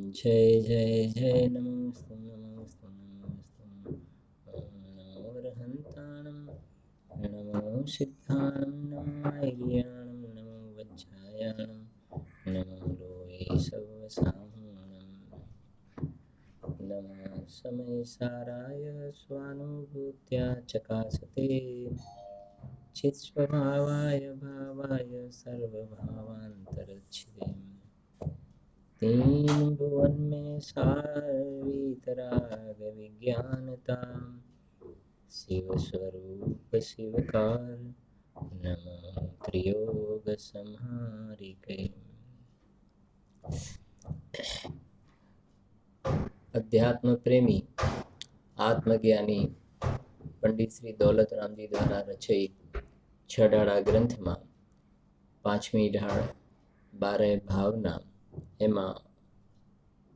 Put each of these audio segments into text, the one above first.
जय जय जय नमोस्तु नमोस्तु नमोस्तु। नमो रहन्ताणं नमो सिद्धाणं नमो ऐर्याणं नमो वज्रायाणं नमो लोये सर्वसाहुणं नमः समयसाराय स्वानुभूत्या चकासते चित्स्वभावाय भावाय सर्वभावान्तरच्छिदे तीन भुवन में सार्वीतराग विज्ञानता शिव स्वरूप शिवकार नमो त्रियोग संहारिके। अध्यात्म प्रेमी आत्मज्ञानी पंडित श्री दौलतराम जी द्वारा रचित छडाड़ा ग्रंथ में पांचमी ढाळ 12 भावना एमा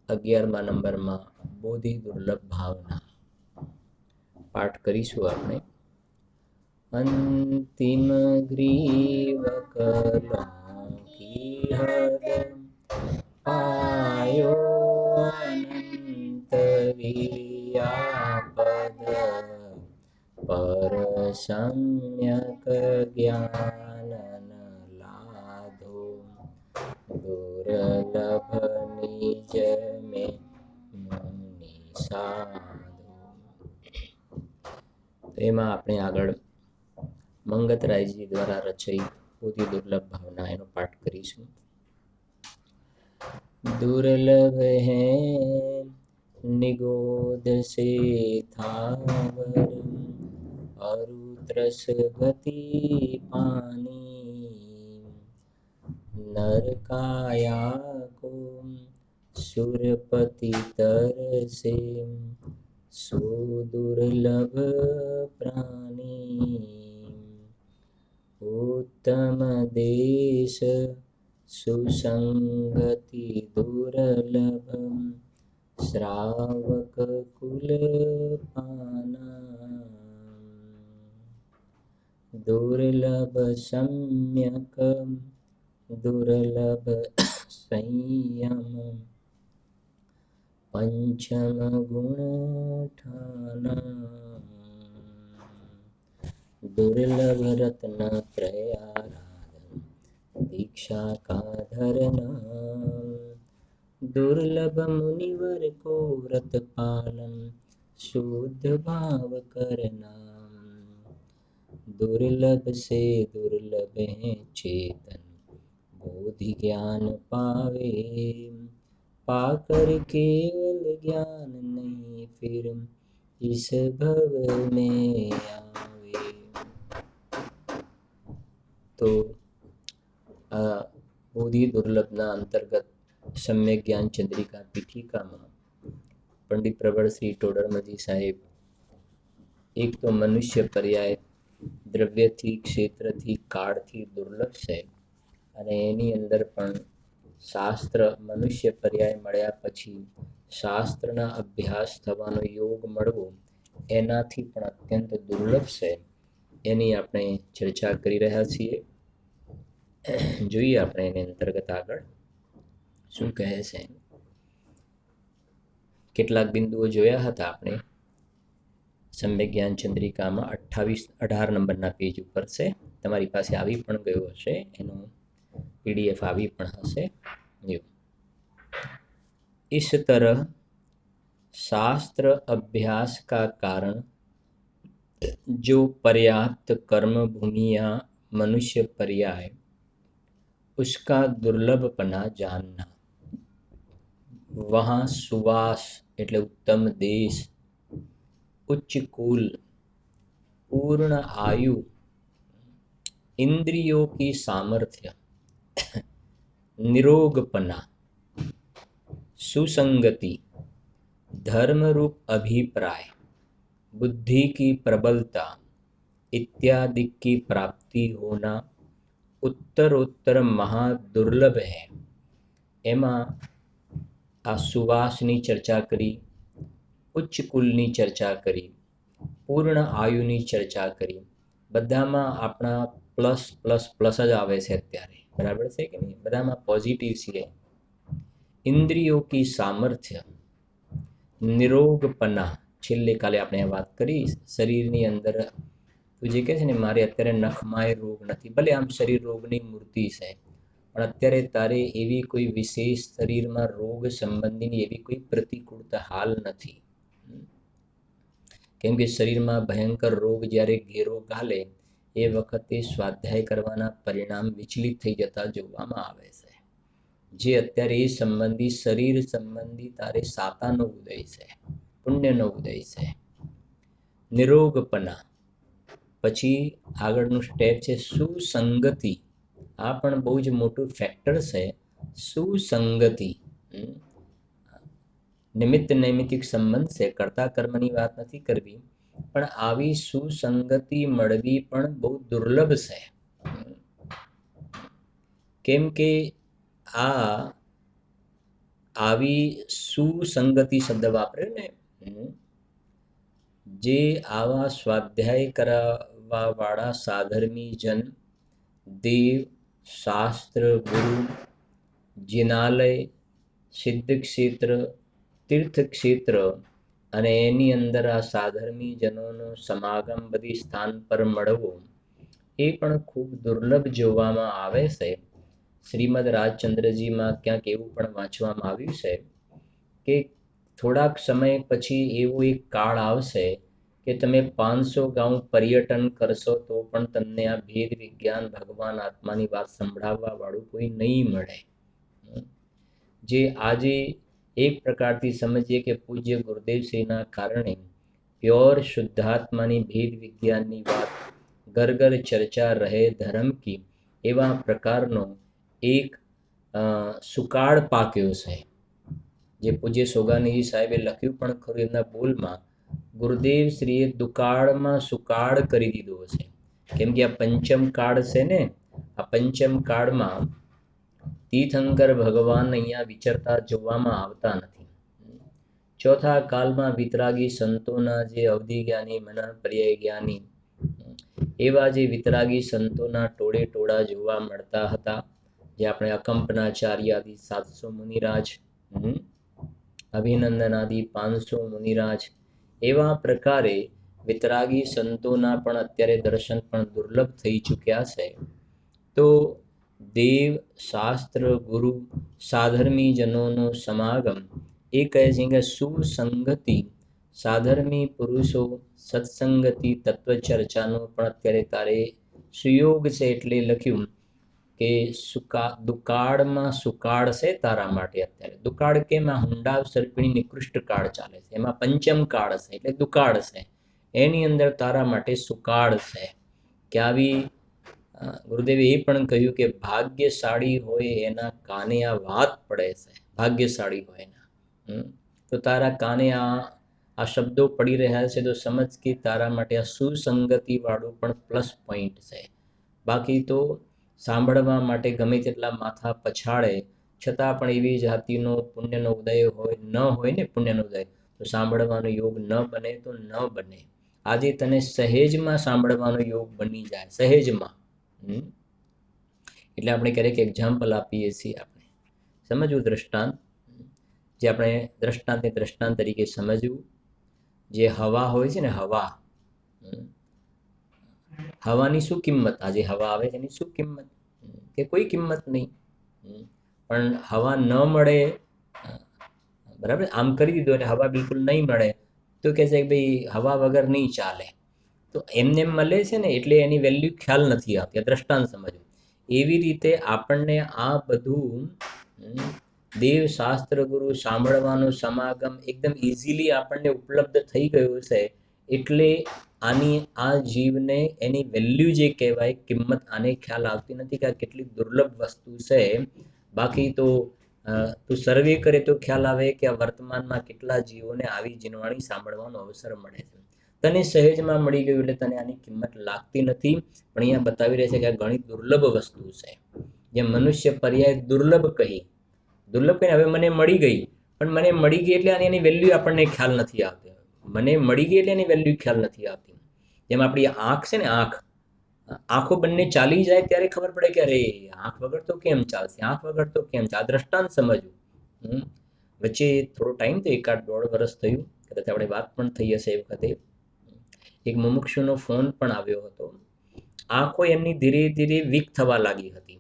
11मा नंबर में बोधि दुर्लभ भावना पाठ करीशुं आपणे। अंतिम ग्रीव कलंकी हद पायो अनंत वीर्यापद पर सम्यक ज्ञानन लाधो दुर्लभ निज में मुनि साधो। तो एमां आपणे आगळ मंगतरायजी द्वारा रचित बोधि दुर्लभ भावना एनो पाठ करीशुं। दुर्लभ है निगोद से थावर अरुत्रस गति पानी नर काया को सुरपति तर से सुदुर्लभ प्राणी उत्तम देश सुसंगति दुर्लभ श्रावक कुल पाना दुर्लभ सम्यक दुर्लभ संयम पंचम गुण ठाना दुर्लभ रत्न त्रयाराधन दीक्षा का धरना दुर्लभ मुनिवर को व्रत पालन शुद्ध भाव करना दुर्लभ से दुर्लभ है चेतन बोधि ज्ञान पावे पाकर केवल ज्ञान नहीं फिर इस भव में आवे। तो बोधि दुर्लभना अंतर्गत सम्यक ज्ञान चंद्रिका पीठिका में पंडित प्रबल श्री टोडरमजी साहेब एक तो मनुष्य पर्याय द्रव्यथी क्षेत्रथी काळथी दुर्लभ छे અને એની અંદર પણ શાસ્ત્ર મનુષ્ય પર્યાય મળ્યા પછી શાસ્ત્રના અભ્યાસ થવાનો યોગ મળવો એનાથી પણ અત્યંત દુર્લભ છે એની આપણે ચર્ચા કરી રહ્યા છીએ। જોઈએ આપણે એની અંતર્ગત આગળ શું કહે છે। કેટલાક બિંદુઓ જોયા હતા આપણે सम्यक ज्ञान चंद्रिका में 18 नंबरना पेज पर से तमारी पासे आवी पण गयो हशे एनो पीडीएफ आवी पण हशे। इस तरह शास्त्र अभ्यास का कारण जो पर्याप्त कर्म भूमिया मनुष्य पर्याय उसका दुर्लभपना जानना वहाँ सुवास एटले उत्तम देश उच्च कुल पूर्ण आयु इंद्रियों की सामर्थ्य निरोगपना सुसंगति धर्म रूप अभिप्राय बुद्धि की प्रबलता इत्यादि की प्राप्ति होना उत्तरोत्तर महादुर्लभ है। एमा आ सुवासनी चर्चा करी उच्च कुलनी चर्चा करी पूर्ण आयुनी चर्चा करी बधामां आपणा प्लस प्लस प्लस ज आवे छे अत्यारे बराबर छे के नहीं बधामां पॉजिटिव छे इंद्रियों की सामर्थ्य, નિરોગપના, છેલ્લે કાલે આપણે વાત કરી શરીરની અંદર તું જે કહે છે ને મારે અત્યારે નખમાય રોગ નથી, ભલે આમ શરીર રોગની મૂર્તિ છે પણ અત્યારે તારે એવી કોઈ વિશેષ શરીરમાં રોગ સંબંધીની એવી કોઈ પ્રતિકૂળતા હાલ નથી. કેમ કે શરીરમાં ભયંકર રોગ જ્યારે ઘેરો ઘાલે એ વખતે સ્વાધ્યાય કરવાના પરિણામ વિચલિત થઈ જતા જોવામાં આવે છે. જે અત્યારે એ સંબંધી શરીર સંબંધી તારે સાતાનો ઉદય છે, પુણ્યનો ઉદય છે. નિરોગપના પછી આગળનું સ્ટેપ છે સુસંગતિ. આ પણ બહુ જ મોટું ફેક્ટર છે. સુસંગતિ નિમિત્ત નૈમિતિક સંબંધ છે, કર્તા કર્મની વાત નથી કરવી, પણ આવી સુસંગતિ મળવી પણ બહુ દુર્લભ છે. કેમ કે આવી સુસંગતિ શબ્દ વાપર્યો ને, જે આવા સ્વાધ્યાય કરાવવા વાળા સાધર્મી જન દેવ શાસ્ત્ર ગુરુ જિનાલય સિદ્ધ ક્ષેત્ર તીર્થ ક્ષેત્ર અને એની અંદર આ સાધર્મી જનોનો સમાગમ બધી સ્થાન પર મળવો એ પણ ખૂબ દુર્લભ જોવામાં આવે છે. શ્રીમદ રાજચંદ્રજીમાં ક્યાંક એવું પણ વાંચવામાં આવ્યું છે કે થોડાક સમય પછી એવો એક કાળ આવશે કે તમે 500 ગાઉં પર્યટન કરશો તો પણ તમને આ ભેદ વિજ્ઞાન ભગવાન આત્માની વાત સંભળાવવા વાળું કોઈ નહીં મળે. જે આજે એક પ્રકારથી સમજીએ કે પૂજ્ય ગુરુદેવશ્રીના કારણે પ્યોર શુદ્ધાત્માની ભેદ વિજ્ઞાનની વાત ઘર ઘર ચર્ચા રહે ધર્મ કી એવા પ્રકારનો એક સુકાળ પાક્યો છે. જે પૂજ્ય સોગાનીજી સાહેબે લખ્યું પણ ખરું એમના બોલમાં, ગુરુદેવ શ્રીએ દુકાળમાં સુકાળ કરી દીધો છે. કેમ કે આ પંચમ કાળ છે ને, આ પંચમ કાળમાં તીર્થંકર ભગવાન અહીંયા વિચરતા જોવામાં આવતા નથી. ચોથા કાળમાં વિતરાગી સંતોના જે અવધિ જ્ઞાની મન પર્યાય જ્ઞાની એવા જે વિતરાગી સંતોના ટોળે ટોળા જોવા મળતા હતા. જે આપણે અકંપનાચાર્ય આદિ 700 મુનિરાજ, અભિનંદન આદિ 500 મુનિરાજ, એવા પ્રકારે વિતરાગી સંતોના પણ અત્યારે દર્શન પણ દુર્લભ થઈ ચૂક્યા છે. તો દેવ શાસ્ત્ર ગુરુ સાધર્મી જનોનો સમાગમ એ કહે છે કે સુસંગતિ, સાધર્મી પુરુષો સત્સંગતિ તત્વચર્ચાનો પણ અત્યારે તારે સુયોગ છે. એટલે લખ્યું કે દુકાળમાં સુકાળ છે તારા માટે. અત્યારે દુકાળ કેમ? આ હુંડાવ સર્પિણી નિકૃષ્ટ કાળ ચાલે છે, એમાં પંચમ કાળ છે એટલે દુકાળ છે. એની અંદર તારા માટે સુકાળ છે. કે આવી ગુરુદેવે એ પણ કહ્યું કે ભાગ્યશાળી હોય એના કાને આ વાત પડે છે. ભાગ્યશાળી હોય એના તો તારા કાને આ શબ્દો પડી રહ્યા છે તો સમજ કે તારા માટે આ સુસંગતિ વાળું પણ પ્લસ પોઈન્ટ છે. બાકી તો સાંભળવા માટે ગમે તેટલા માથા પછાડે છતાં પણ એવી જાતિનો પુણ્યનો ઉદય હોય ન હોય ને, પુણ્યનો ઉદય, તો સાંભળવાનો યોગ ન બને તો ન બને. આજે તને સહેજમાં સાંભળવાનો યોગ બની જાય, સહેજમાં. એટલે આપણે ક્યારેક એક્ઝામ્પલ આપીએ છીએ, આપણે સમજવું દ્રષ્ટાંત, જે આપણે દ્રષ્ટાંતને દ્રષ્ટાંત તરીકે સમજવું. જે હવા હોય છે ને, હવાની શું કિંમત? આજે હવા આવે છે એની શું કિંમત? કે કોઈ કિંમત નહીં. પણ હવા ન મળે, બરાબર, આમ કરી દીધું એટલે હવા બિલકુલ નહીં મળે તો કહે છે કે ભાઈ હવા વગર નહીં ચાલે. તો એમને મળે છે ને એટલે એની વેલ્યુ ખ્યાલ નથી આવતી. દ્રષ્ટાંત સમજવું. એવી રીતે આપણને આ બધું દેવ શાસ્ત્ર ગુરુ સાંભળવાનું સમાગમ એકદમ ઇઝીલી આપણને ઉપલબ્ધ થઈ ગયું છે. એટલે આની આ જીવને એની વેલ્યુ જે કહેવાય, કિંમત, આને ખ્યાલ આવતી નથી કે આ કેટલી દુર્લભ વસ્તુ છે. બાકી તો તું સર્વે કરે તો ખ્યાલ આવે કે આ વર્તમાનમાં કેટલા જીવોને આવી જીનવાણી સાંભળવાનો અવસર મળે છે. તને સહેજમાં મળી ગયું એટલે તને આની કિંમત લાગતી નથી. પણ અહીંયા બતાવી રહે છે કે આ ઘણી દુર્લભ વસ્તુ છે. જે મનુષ્ય પર્યાય દુર્લભ કહી, હવે મને મળી ગઈ, પણ મને મળી ગઈ એટલે એની વેલ્યુ આપણને ખ્યાલ નથી આવતી. મને મળી ગઈ એટલે એની વેલ્યુ ખ્યાલ નથી આવતી. જેમ આપણી આંખ છે ને, આંખો બંને ચાલી જાય ત્યારે ખબર પડે કે અરે આંખ વગર તો કેમ ચાલશે, આંખ વગર તો કેમ ચાલે. દ્રષ્ટાંત સમજવું. વચ્ચે થોડો ટાઈમ તો 1-1.5 વર્ષ થયું, કદાચ આપણે વાત પણ થઈ હશે એ વખતે. એક મુમુક્ષુનો ફોન પણ આવ્યો હતો. આંખો એમની ધીરે ધીરે વીક થવા લાગી હતી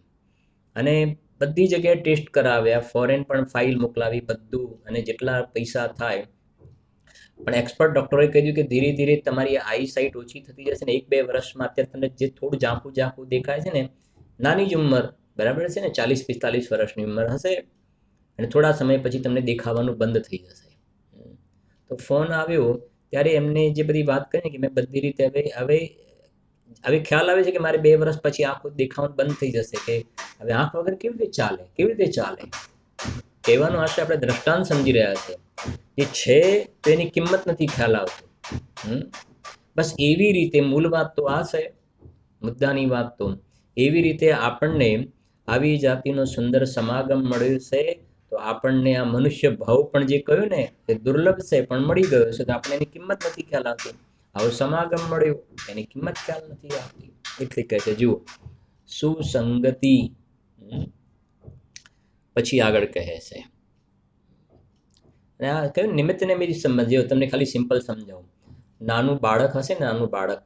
અને બધી જગ્યાએ ટેસ્ટ કરાવ્યા, ફોરેન પણ ફાઇલ મોકલાવી, બધું, અને જેટલા પૈસા થાય. પણ એક્સપર્ટ ડૉક્ટરોએ કહ્યું કે ધીરે ધીરે તમારી આઈ સાઇટ ઓછી થતી જશે ને 1-2 વર્ષમાં અત્યારે તમને જે થોડું ઝાંખું ઝાંખું દેખાય છે ને, નાની જ ઉંમર, બરાબર છે ને, 40-45 વર્ષની ઉંમર હશે, અને થોડા સમય પછી તમને દેખાવાનું બંધ થઈ જશે. તો ફોન આવ્યો ત્યારે એમને જે બધી વાત કરી કે મેં બધી રીતે હવે ખ્યાલ આવે છે કે મારે 2 વર્ષ પછી આંખો દેખાવાનું બંધ થઈ જશે, કે હવે આંખ વગર કેવી રીતે ચાલે. કહેવાનો આશરે આપણે દ્રષ્ટાંત સમજી રહ્યા છે. જે છે તો એની કિંમત નથી ખ્યાલ આવતો. બસ એવી રીતે મૂળ વાત તો આ છે, મુદ્દાની વાત તો એવી રીતે આપણને આવી જાતિનો સુંદર સમાગમ મળ્યો છે, તો આપણને આ મનુષ્ય ભાવ પણ જે કહ્યું ને એ દુર્લભ છે પણ મળી ગયો છે, તો આપણે એની કિંમત નથી ખ્યાલ આવતી. આવો સમાગમ મળ્યો એની કિંમત ખ્યાલ નથી આવતી. એટલે કહે છે, જુઓ, સુસંગતિ. પછી આગળ કહે છે, કયું નિમિત્તને મેરી સમજો, તમને ખાલી સિમ્પલ સમજાવું. નાનું બાળક હશે ને, નાનું બાળક,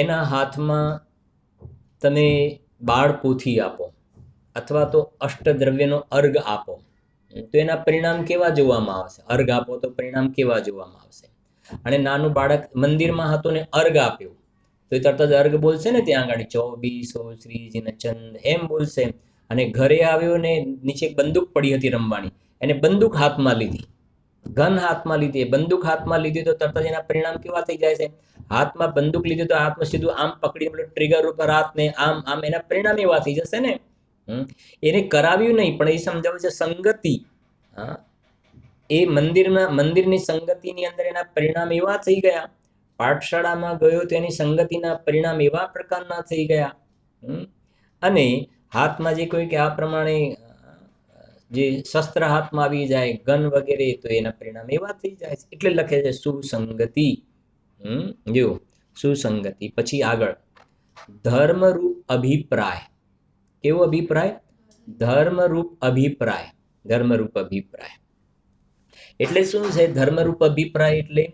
એના હાથમાં તમે બાળપોથી આપો અથવા તો અષ્ટદ્રવ્યનો અર્ઘ આપો, તો એના પરિણામ કેવા જોવામાં આવશે? અર્ઘ આપો તો પરિણામ કેવા જોવામાં આવશે? અને નાનું બાળક મંદિરમાં હતું ને અર્ઘ આપ્યું, તો એ તરત જ અર્ઘ બોલશે ને, ત્યાં આગળ 24 શ્રીજી ચંદ એમ બોલશે. અને ઘરે આવ્યો ને નીચે બંદૂક પડી હતી રમવાની, એને બંદૂક હાથમાં લીધી, ગન હાથમાં લીધી, બંદૂક હાથમાં લીધી, તો તરત જ એના પરિણામ કેવા થઈ જાય છે? હાથમાં બંદૂક લીધી તો હાથમાં સીધું આમ પકડી ટ્રિગર ઉપર હાથને આમ આમ, એના પરિણામ એવા થઈ જશે ને. એને કરાવ્યું નહીં, પણ એ સમજાવે છે સંગતિ. એ મંદિરની સંગતિની અંદર એના પરિણામ એવા થઈ ગયા. પાઠશાળામાં ગયો તો એની સંગતિના પરિણામ એવા પ્રકારના થઈ ગયા. અને હાથમાં જે કોઈ કે આ પ્રમાણે જે શસ્ત્ર હાથમાં આવી જાય, ગન વગેરે, તો એના પરિણામ એવા થઈ જાય છે. એટલે લખે છે સુસંગતિ. જો સુસંગતિ. પછી આગળ ધર્મરૂપ અભિપ્રાય. કેવો અભિપ્રાય? ધર્મરૂપ અભિપ્રાય. ધર્મરૂપ અભિપ્રાય એટલે શું છે? ધર્મરૂપ અભિપ્રાય એટલે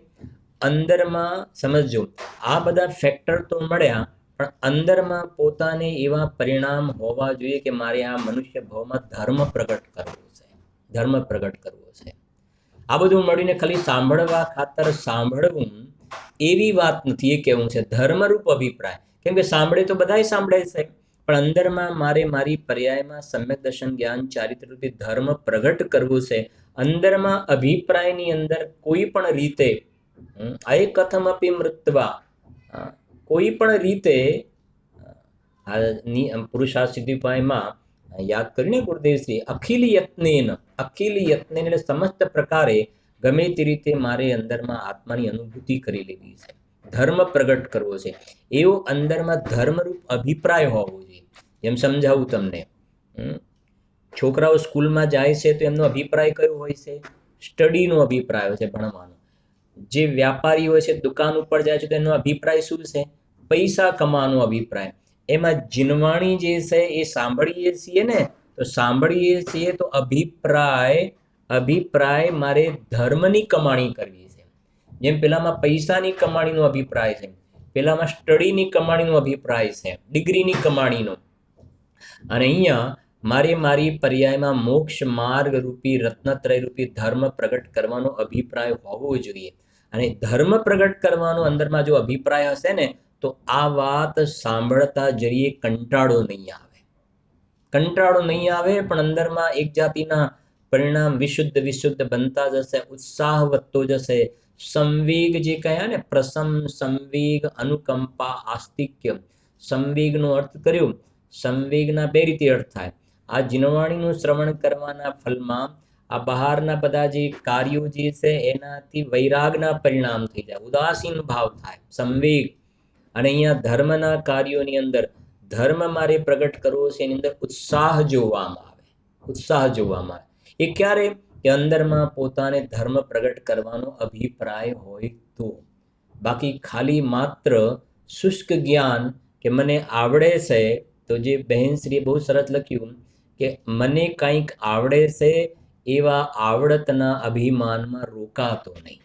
અંદરમાં સમજો, આ બધા ફેક્ટર તો મળ્યા, પણ અંદરમાં પોતાને એવા પરિણામ હોવા જોઈએ કે મારે આ મનુષ્ય ભાવમાં ધર્મ પ્રગટ કરવો છે, ધર્મ પ્રગટ કરવો છે. આ બધું મળીને ખાલી સાંભળવા ખાતર સાંભળવું એવી વાત નથી, એ કહેવું છે ધર્મરૂપ અભિપ્રાય. કેમ કે સાંભળે તો બધાય સાંભળે છે, પણ અંદરમાં મારે મારી પર્યાયમાં સમ્યક દર્શન જ્ઞાન ચારિત્રરૂપી ધર્મ પ્રગટ કરવું છે. અંદરમાં અભિપ્રાયની અંદર કોઈ પણ રીતે કથમપી મૃત્વા, કોઈ પણ રીતે પુરુષાર્થ સિદ્ધિપાયમાં યાદ કરીને ગુરુદેવશ્રી અખિલ યત્નેન એટલે સમસ્ત પ્રકારે ગમે તે રીતે મારે અંદરમાં આત્માની અનુભૂતિ કરી લેવી છે, ધર્મ પ્રગટ કરવો છે. એવો અંદરમાં ધર્મરૂપ અભિપ્રાય હોવો જોઈએ. એમ સમજાવું તમને. છોકરાઓ સ્કૂલમાં જાય છે તો એમનો અભિપ્રાય કયો હોય છે? સ્ટડીનો અભિપ્રાય હોય છે, ભણવાનો. જે વ્યાપારી હોય છે, દુકાન ઉપર જાય છે, તો એનો અભિપ્રાય શું છે? પૈસા કમાવાનો અભિપ્રાય. એમાં જીનવાણી જે છે એ સાંભળીએ છીએ ને, તો સાંભળીએ છીએ તો અભિપ્રાય મારે ધર્મની કમાણી કરવી છે. જેમ પેલામાં પૈસાની કમાણીનો અભિપ્રાય છે, પેલામાં સ્ટડીની કમાણીનો અભિપ્રાય છે, ડિગ્રીની કમાણીનો. અને અહીંયા મારે મારી પર્યાયમાં મોક્ષ માર્ગ રૂપી રત્નત્રય રૂપી ધર્મ પ્રગટ કરવાનો અભિપ્રાય હોવો જોઈએ. અને ધર્મ પ્રગટ કરવાનો અંદરમાં જો અભિપ્રાય હશે ને, તો આ વાત સાંભળતા જરીએ કંટાળો નહીં આવે. કંટાળો નહીં આવે, પણ અંદરમાં એક જાતિના પરિણામ વિશુદ્ધ બનતા જશે, ઉત્સાહ વધતો જશે. સંવેગ જે કહ્યા ને, પ્રસમ, સંવેગ, અનુકંપા, આસ્તિક્ય. સંવેગનો અર્થ કર્યો, સંવેગના 2 રીતે અર્થ થાય. આ જીનવાણીનું શ્રવણ કરવાના ફલમાં આ બહારના બધા જે કાર્યો જે છે એનાથી વૈરાગના પરિણામ થઈ જાય, ઉદાસીન ભાવ થાય, સંવેગ. અને અહીંયા ધર્મના કાર્યોની અંદર ધર્મ મારે પ્રગટ કરવો છે, એની અંદર ઉત્સાહ જોવામાં આવે, ઉત્સાહ જોવામાં આવે. એ ક્યારે? કે અંદરમાં પોતાને ધર્મ પ્રગટ કરવાનો અભિપ્રાય હોય તો. બાકી ખાલી માત્ર શુષ્ક જ્ઞાન કે મને આવડે છે, તો જે બહેનશ્રીએ બહુ સરસ લખ્યું કે મને કંઈક આવડે છે એવા આવડતના અભિમાનમાં રોકાતો નહીં.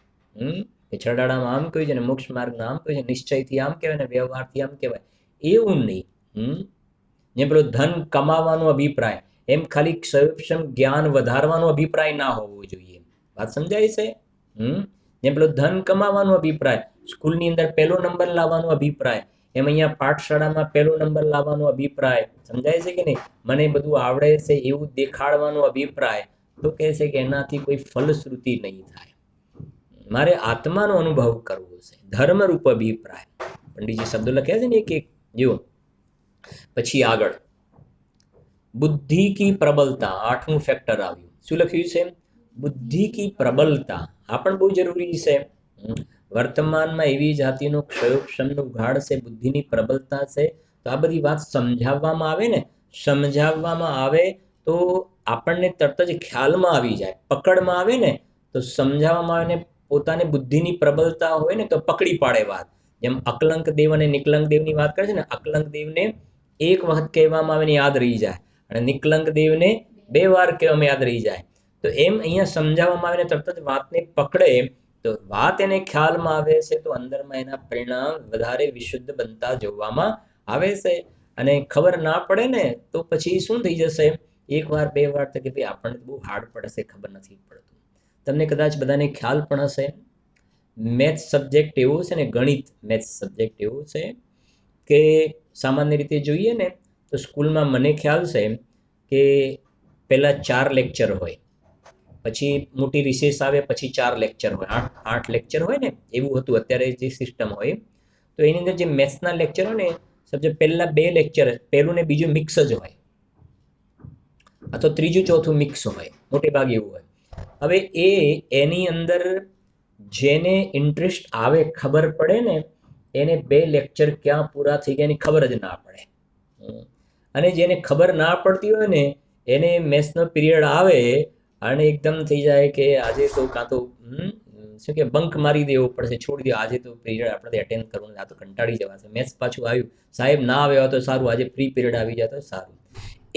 છડાડામાં આમ કહ્યું છે ને મોક્ષ માર્ગમાં આમ કહ્યું છે, નિશ્ચયથી આમ કહેવાય ને વ્યવહારથી આમ કહેવાય, એવું નહીં. જે પેલો ધન કમાવાનો અભિપ્રાય, એમ ખાલી સક્ષમ જ્ઞાન વધારવાનો અભિપ્રાય ના હોવો જોઈએ. વાત સમજાય છે? જેમ પેલો ધન કમાવાનો અભિપ્રાય, સ્કૂલની અંદર પહેલો નંબર લાવવાનો અભિપ્રાય, એમ અહીંયા પાઠશાળામાં પહેલો નંબર લાવવાનો અભિપ્રાય. સમજાય છે કે નહીં? મને બધું આવડે છે એવું દેખાડવાનો અભિપ્રાય, તો કહે છે કે એનાથી કોઈ ફલશ્રુતિ નહીં થાય. મારે આત્માનો અનુભવ કરવો છે, ધર્મરૂપ અભિપ્રાય. પંડિતજી શબ્દો લખ્યા છે ને એક એક જો. પછી આગળ બુદ્ધિ કી પ્રબલતા, 8મું ફેક્ટર આવ્યું. શું લખ્યું છે? બુદ્ધિ કી પ્રબલતા. આ પણ બહુ જરૂરી છે. વર્તમાનમાં એવી જાતિનો ક્ષયોક્ષમનો ઉઘાડ છે, બુદ્ધિની પ્રબલતા છે. તો આ બધી વાત સમજાવવામાં આવે ને, સમજાવવામાં આવે તો આપણને તરત જ ખ્યાલમાં આવી જાય, પકડમાં આવે ને, તો સમજાવવામાં આવે ને પોતાને બુદ્ધિની પ્રબલતા હોય ને તો પકડી પાડે વાત. જેમ અકલંક દેવ અને નિકલંક દેવની વાત કરે છે ને, અકલંક દેવને એક વખત કહેવામાં આવે ને યાદ રહી જાય, અને નિકલંક દેવને 2 વાર કહેવામાં યાદ રહી જાય. તો એમ અહીંયા સમજાવવામાં આવે ને તરત જ વાતને પકડે, તો વાત એને ખ્યાલમાં આવે છે, તો અંદરમાં એના પરિણામ વધારે વિશુદ્ધ બનતા જોવામાં આવે છે. અને ખબર ના પડે ને તો પછી શું થઈ જશે? 1 વાર 2 વાર તો કે ભાઈ આપણને બહુ હાર્ડ પડશે, ખબર નથી પડતું. તમને કદાચ બધાને ખ્યાલ પણ હશે, મેથ્સ સબ્જેક્ટ એવો છે ને, ગણિત મેથ્સ સબ્જેક્ટ એવો છે કે સામાન્ય રીતે જોઈએ ને તો સ્કૂલમાં મને ખ્યાલ છે કે પહેલાં 4 લેક્ચર હોય, પછી મોટી રિસેસ આવે, પછી 4 લેક્ચર હોય, 8 લેક્ચર હોય ને, એવું હતું અત્યારે જે સિસ્ટમ હોય. તો એની અંદર જે મેથ્સના લેક્ચર હોય ને, સમજો પહેલા 2 લેક્ચર, પહેલું ને બીજું મિક્સ જ હોય, અથવા ત્રીજું ચોથું મિક્સ હોય, મોટે ભાગે એવું હોય. હવે એની અંદર જેને ઇન્ટરેસ્ટ આવે, ખબર પડે ને, એને 2 લેક્ચર ક્યાં પૂરા થઈ ગયા એની ખબર જ ના પડે. અને જેને ખબર ના પડતી હોય ને, એને મેથ્સનો પીરિયડ આવે અને એકદમ થઈ જાય કે આજે તો કાં તો શું કે બંક મારી દેવો પડશે, છોડી દો, આજે તો પીરિયડ આપણે એટેન્ડ કરવું, આ તો કંટાળી જવાશે, મેથ્સ પાછું આવ્યું, સાહેબ ના આવ્યા તો સારું, આજે ફ્રી પીરિયડ આવી જાય તો સારું.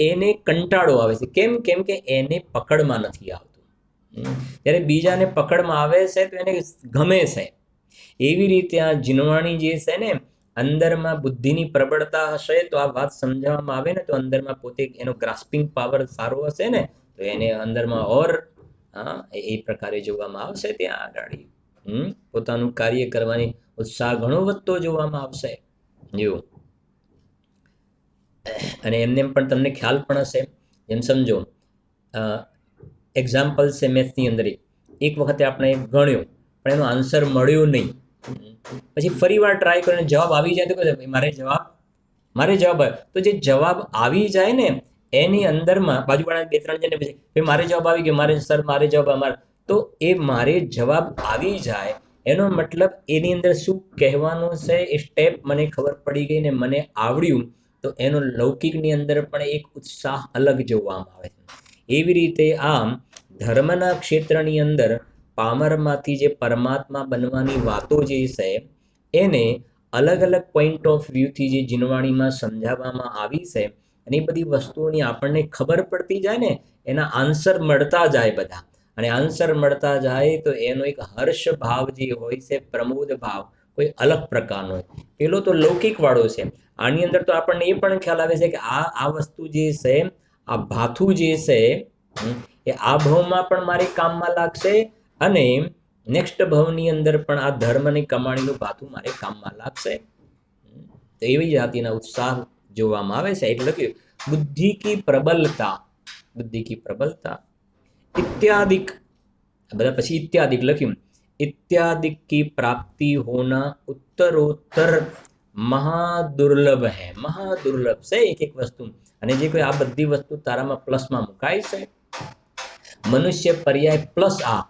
એને કંટાળો આવે છે. કેમ કે એને પકડમાં નથી આવતું. જ્યારે બીજાને પકડમાં આવે છે તો એને ગમે છે. એવી રીતે આ જીનવાણી જે છે ને, અંદરમાં બુદ્ધિની પ્રબળતા હશે તો આ વાત સમજાવવામાં આવે ને તો અંદરમાં પોતે એનો ગ્રાસ્પિંગ પાવર સારો હશે ને, તો એને અંદરમાં ઓર એ પ્રકારે જોવામાં આવશે. ત્યાં આગળ પોતાનું કાર્ય કરવાની ઉત્સાહ ઘણો વધતો જોવામાં આવશે. જો અને એમને પણ તમને ખ્યાલ પણ હશે, એમ સમજો એક્ઝામ્પલ છે મેથ્સની અંદર, એક વખતે આપણે ગણ્યો પણ એનો આન્સર મળ્યો નહીં, પછી ફરી વાર ટ્રાય કરીને જવાબ આવી જાય તો કહે મારે જવાબ આવ્યો. તો જે જવાબ આવી જાય ને એની અંદરમાં બાજુવાળા 2-3 જણને પછી મારે જવાબ આવી ગયો, મારે જવાબ, તો એ મારે જવાબ આવી જાય એનો મતલબ એની અંદર શું કહેવાનું છે એ સ્ટેપ મને ખબર પડી ગઈ ને મને આવડ્યું, તો એનો લૌકિકની અંદર પણ એક ઉત્સાહ અલગ જોવામાં આવે છે. એવી રીતે આમ ધર્મના ક્ષેત્રની અંદર પામરમાંથી જે પરમાત્મા બનવાની વાતો જે છે એને અલગ અલગ પોઈન્ટ ઓફ વ્યૂથી જે જીનવાણીમાં સમજાવવામાં આવી છે, અને એ બધી વસ્તુઓની આપણને ખબર પડતી જાય ને, એના આન્સર મળતા જાય બધા, અને આન્સર મળતા જાય તો એનો એક હર્ષ ભાવ જે હોય છે, પ્રમોદ ભાવ કોઈ અલગ પ્રકારનો હોય. પેલો તો લૌકિક વાળો છે. આની અંદર તો આપણને એ પણ ખ્યાલ આવે છે કે આ વસ્તુ જે છે, આ ભાથું જે છે એ આ ભાવમાં પણ મારે કામમાં લાગશે, અને નેક્સ્ટ ભાવની અંદર પણ આ ધર્મની કમાણીનું ભાથું મારે કામમાં લાગશે. તો એવી જાતિના ઉત્સાહ જોવામાં આવે છે. એટલે લખ્યું બુદ્ધિ કી પ્રબલતા इत्यादिक, બધા પછી इत्यादिक લખ્યું, इत्यादिक की प्राप्ति होना उत्तरोत्तर મહાદુર્લભ હૈ. મહાદુર્લભ છે એક એક વસ્તુ. અને જે કોઈ આ બધી વસ્તુ તારામાં પ્લસમાં મુકાય છે, મનુષ્ય પર્યાય પ્લસ, આ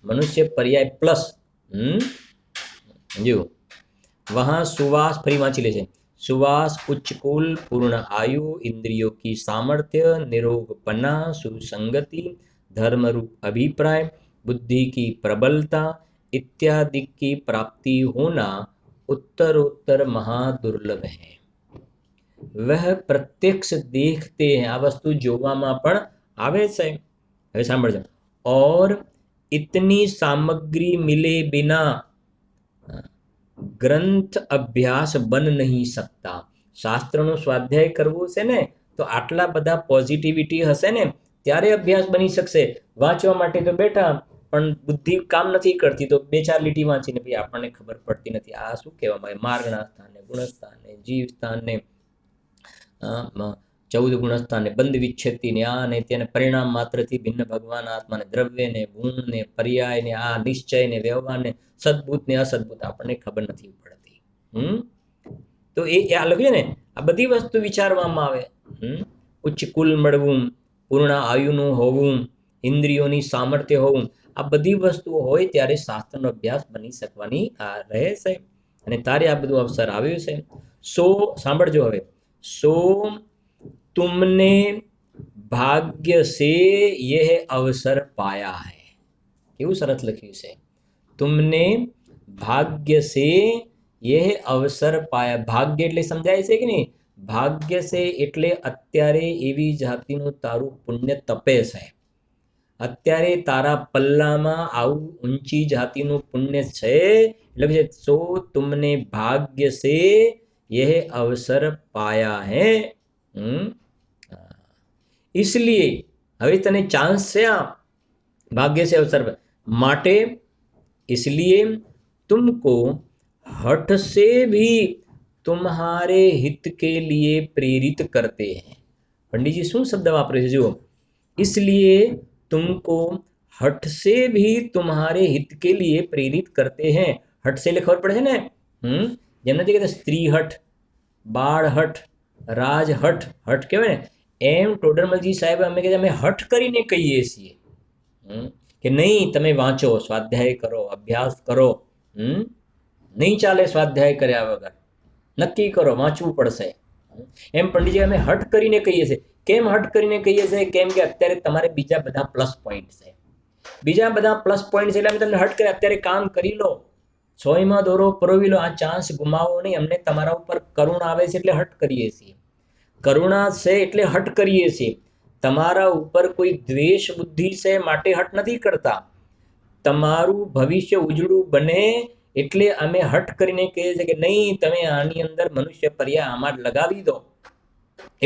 મનુષ્ય પર્યાય પ્લસ જો વહાં सुवास, ફરી વાંચી લે છે, सुवास उच्च कुल पूर्ण आयु इंद्रियों की सामर्थ्य निरोगपना सुसंगति धर्म रूप अभिप्राय बुद्धि की प्रबलता इत्यादि की प्राप्ति होना उत्तरोत्तर महादुर्लभ है. वह प्रत्यक्ष देखते हैं, આ વસ્તુ જોવામાં પણ આવે છે। હવે સાંભળજો, और इतनी सामग्री मिले बिना ગ્રંથ અભ્યાસ બન નહીં શકતા। શાસ્ત્રનો સ્વાધ્યાય કરવો છે ને તો આટલા બધા પોઝિટિવિટી હશે ને ત્યારે અભ્યાસ બની શકશે। વાંચવા માટે તો બેઠા પણ બુદ્ધિ કામ નથી કરતી, તો બે ચાર લીટી વાંચીને ભાઈ આપણને ખબર પડતી નથી આ શું કહેવામાં આવે, માર્ગના સ્થાનને, ગુણસ્થાનને, જીવ સ્થાનને, 14 ગુણસ્થાનને, બંધ વિચ્છેદને, આ ને તેને પરિણામ માત્રથી ભિન્ન ભગવાન આત્માને, દ્રવ્યને, ગુણને, પર્યાયને, આ નિશ્ચયને, વ્યવહારને, સદભૂતને, અસદભૂત આપણને ખબર નથી પડતી। તો આ લખ્યું ને, આ બધી વસ્તુ વિચારવામાં આવે। ઉચ્ચ કુલ મળવું, પૂર્ણ આયુનું હોવું, ઇન્દ્રિયોની સામર્થ્ય હોવું, આ બધી વસ્તુઓ હોય ત્યારે શાસ્ત્રનો અભ્યાસ બની શકવાની આ રહે છે, અને તારે આ બધું અવસર આવ્યું છે। સો સાંભળજો હવે, सो तुमने भाग्य से यह अवसर पाया है। केवुं सरस लख्युं छे, तुमने भाग्य से यह अवसर पाया। भाग्य એટલે સમજાય છે કે નહીં? ભાગ્ય છે એટલે અત્યારે એવી જાતિનું તારું પુણ્ય તપે છે, અત્યારે તારા પલ્લામાં આવું ઊંચી જાતિનું પુણ્ય છે, એટલે સો तुमने भाग्य से यह अवसर पाया है। इसलिए હવે તને ચાન્સ છે આ ભાગ્ય से अवसर माटे, इसलिए तुमको हठ से भी तुम्हारे हित के लिए प्रेरित करते हैं। पंडित जी શું શબ્દ વાપરે છે જુઓ, इसलिए तुमको हठ से भी तुम्हारे हित के लिए प्रेरित करते हैं। हठ से खबर पड़े है ने, જેમ નથી કહેતા સ્ત્રી હઠ, બાળ હઠ, રાજ હઠ, હઠ કહેવાય ને, એમ ટોડરમલજી સાહેબ અમે કહે અમે હઠ કરીને કહીએ છીએ કે નહીં તમે વાંચો, સ્વાધ્યાય કરો, અભ્યાસ કરો, નહીં ચાલે સ્વાધ્યાય કર્યા વગર, નક્કી કરો વાંચવું પડશે, એમ પંડિતજી અમે હઠ કરીને કહીએ છીએ। કેમ હઠ કરીને કહીએ છીએ? કેમ કે અત્યારે તમારે બીજા બધા પ્લસ પોઈન્ટ છે, બીજા બધા પ્લસ પોઈન્ટ છે એટલે અમે તમને હઠ કરે અત્યારે કામ કરી લો, સોયમાં દોરો પરોવી લો, આ ચાન્સ ગુમાવો નહીં। અમને તમારા ઉપર કરુણા આવે છે એટલે હઠ કરીએ છીએ, કરુણા છે એટલે હઠ કરીએ છીએ। તમારા ઉપર કોઈ દ્વેષ બુદ્ધિ છે માટે હઠ નથી કરતા, તમારું ભવિષ્ય ઉજળું બને એટલે અમે હઠ કરીને કહીએ છીએ કે નહીં તમે આની અંદર મનુષ્ય પર્યાય આમાં લગાવી દો,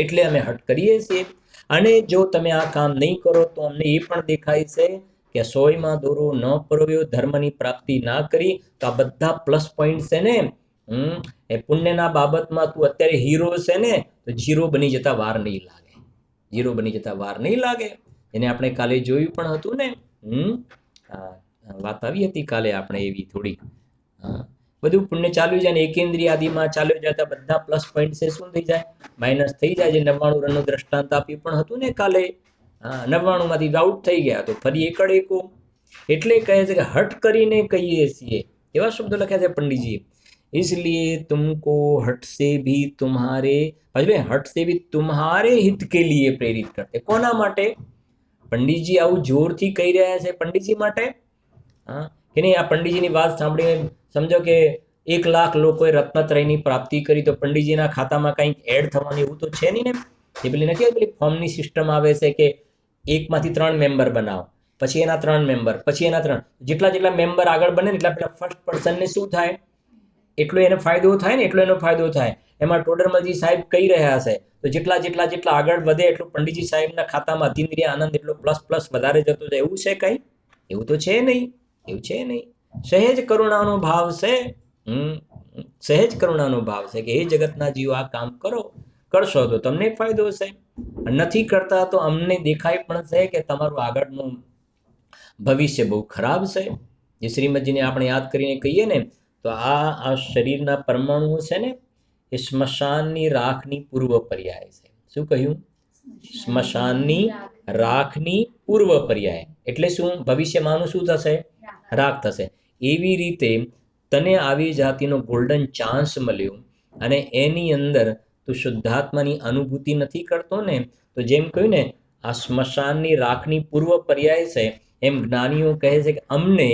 એટલે અમે હઠ કરીએ છીએ। અને જો તમે આ કામ નહીં કરો તો અમને એ પણ દેખાય છે કે સોયમાં દોરો ન પરોવ્યો, ધર્મની પ્રાપ્તિ ના કરી, તો આ બધા પ્લસ પોઈન્ટ છે ને, એ પુણ્યના બાબતમાં તું અત્યારે હીરો છે ને, તો જીરો બની જતા વાર નહીં લાગે, જીરો બની જતા વાર નહીં લાગે। એને આપણે કાલે જોયું પણ હતું ને, વાત આવી હતી કાલે આપણે એવી થોડી, બધું પુણ્ય ચાલ્યું જાય ને એકેન્દ્રિય આદિમાં ચાલ્યું જતા બધા પ્લસ પોઈન્ટ છે શું થઈ જાય, માઇનસ થઈ જાય। જે 99 રનનું દ્રષ્ટાંત આપ્યું પણ હતું ને કાલે, 99 માંથી આઉટ થઈ ગયા તો ફરી એકડ એકો, એટલે કહે છે કે હઠ કરીને કહીએ છીએ, એવા શબ્દો લખ્યા છે પંડિતજી। इसलिए तुमको हट से भी तुम्हारे, हट से भी तुम्हारे हित के लिए प्रेरित करते। कोना माटे? पंडितजी आવું જોરથી કહી રહ્યા છે पंडितजी માટે, કે નહીં? આ पंडितजीની વાત સાંભળીને સમજો કે 1 લાખ લોકોએ રત્નત્રયની પ્રાપ્તિ કરી તો पंडितजीના ખાતામાં કંઈક એડ થવાનું એવું તો છે નહીં ને। એ પેલી નથી પેલી ફોર્મની સિસ્ટમ આવે છે કે 1 માંથી 3 મેમ્બર બનાવો, પછી એના 3 મેમ્બર, પછી એના 3, જેટલા જેટલા મેમ્બર આગળ બને એટલા પેલા ફર્સ્ટ પર્સનને શું થાય એટલો એને ફાયદો થાય ને, એટલો એનો ફાયદો થાય। એમાં ટોડરમલજી સાહેબ કહી રહ્યા છે તો જેટલા જેટલા જેટલા આગળ વધે એટલું પંડિતજી સાહેબના ખાતામાં અતિન્દ્રિય આનંદ એટલો પ્લસ પ્લસ વધારે જતો જાય, એવું છે કંઈ? એવું તો છે નહીં, એવું છે નહીં। સહેજ કરુણાનો ભાવ છે, સહેજ કરુણાનો ભાવ છે કે હે જગતના જીવો આ કામ કરો, કરશો તો તમને ફાયદો છે, નથી કરતા તો અમને દેખાય પણ છે કે તમારું આગળનું ભવિષ્ય બહુ ખરાબ છે। જે શ્રીમદજીને આપણે યાદ કરીને કહીએ ને તો આ શરીરના પરમાણુઓ છે ને એ સ્મશાનની રાખની પૂર્વ પર્યાય છે। શું કહ્યું? સ્મશાનની રાખની પૂર્વ પર્યાય એટલે શું? ભવિષ્યમાંનું શું થશે? રાખ થશે। એવી રીતે તને આવી જાતિનો ગોલ્ડન ચાન્સ મળ્યો અને એની અંદર તું શુદ્ધાત્માની અનુભૂતિ નથી કરતો ને, તો જેમ કહ્યું ને આ સ્મશાનની રાખની પૂર્વ પર્યાય છે, એમ જ્ઞાનીઓ કહે છે કે અમને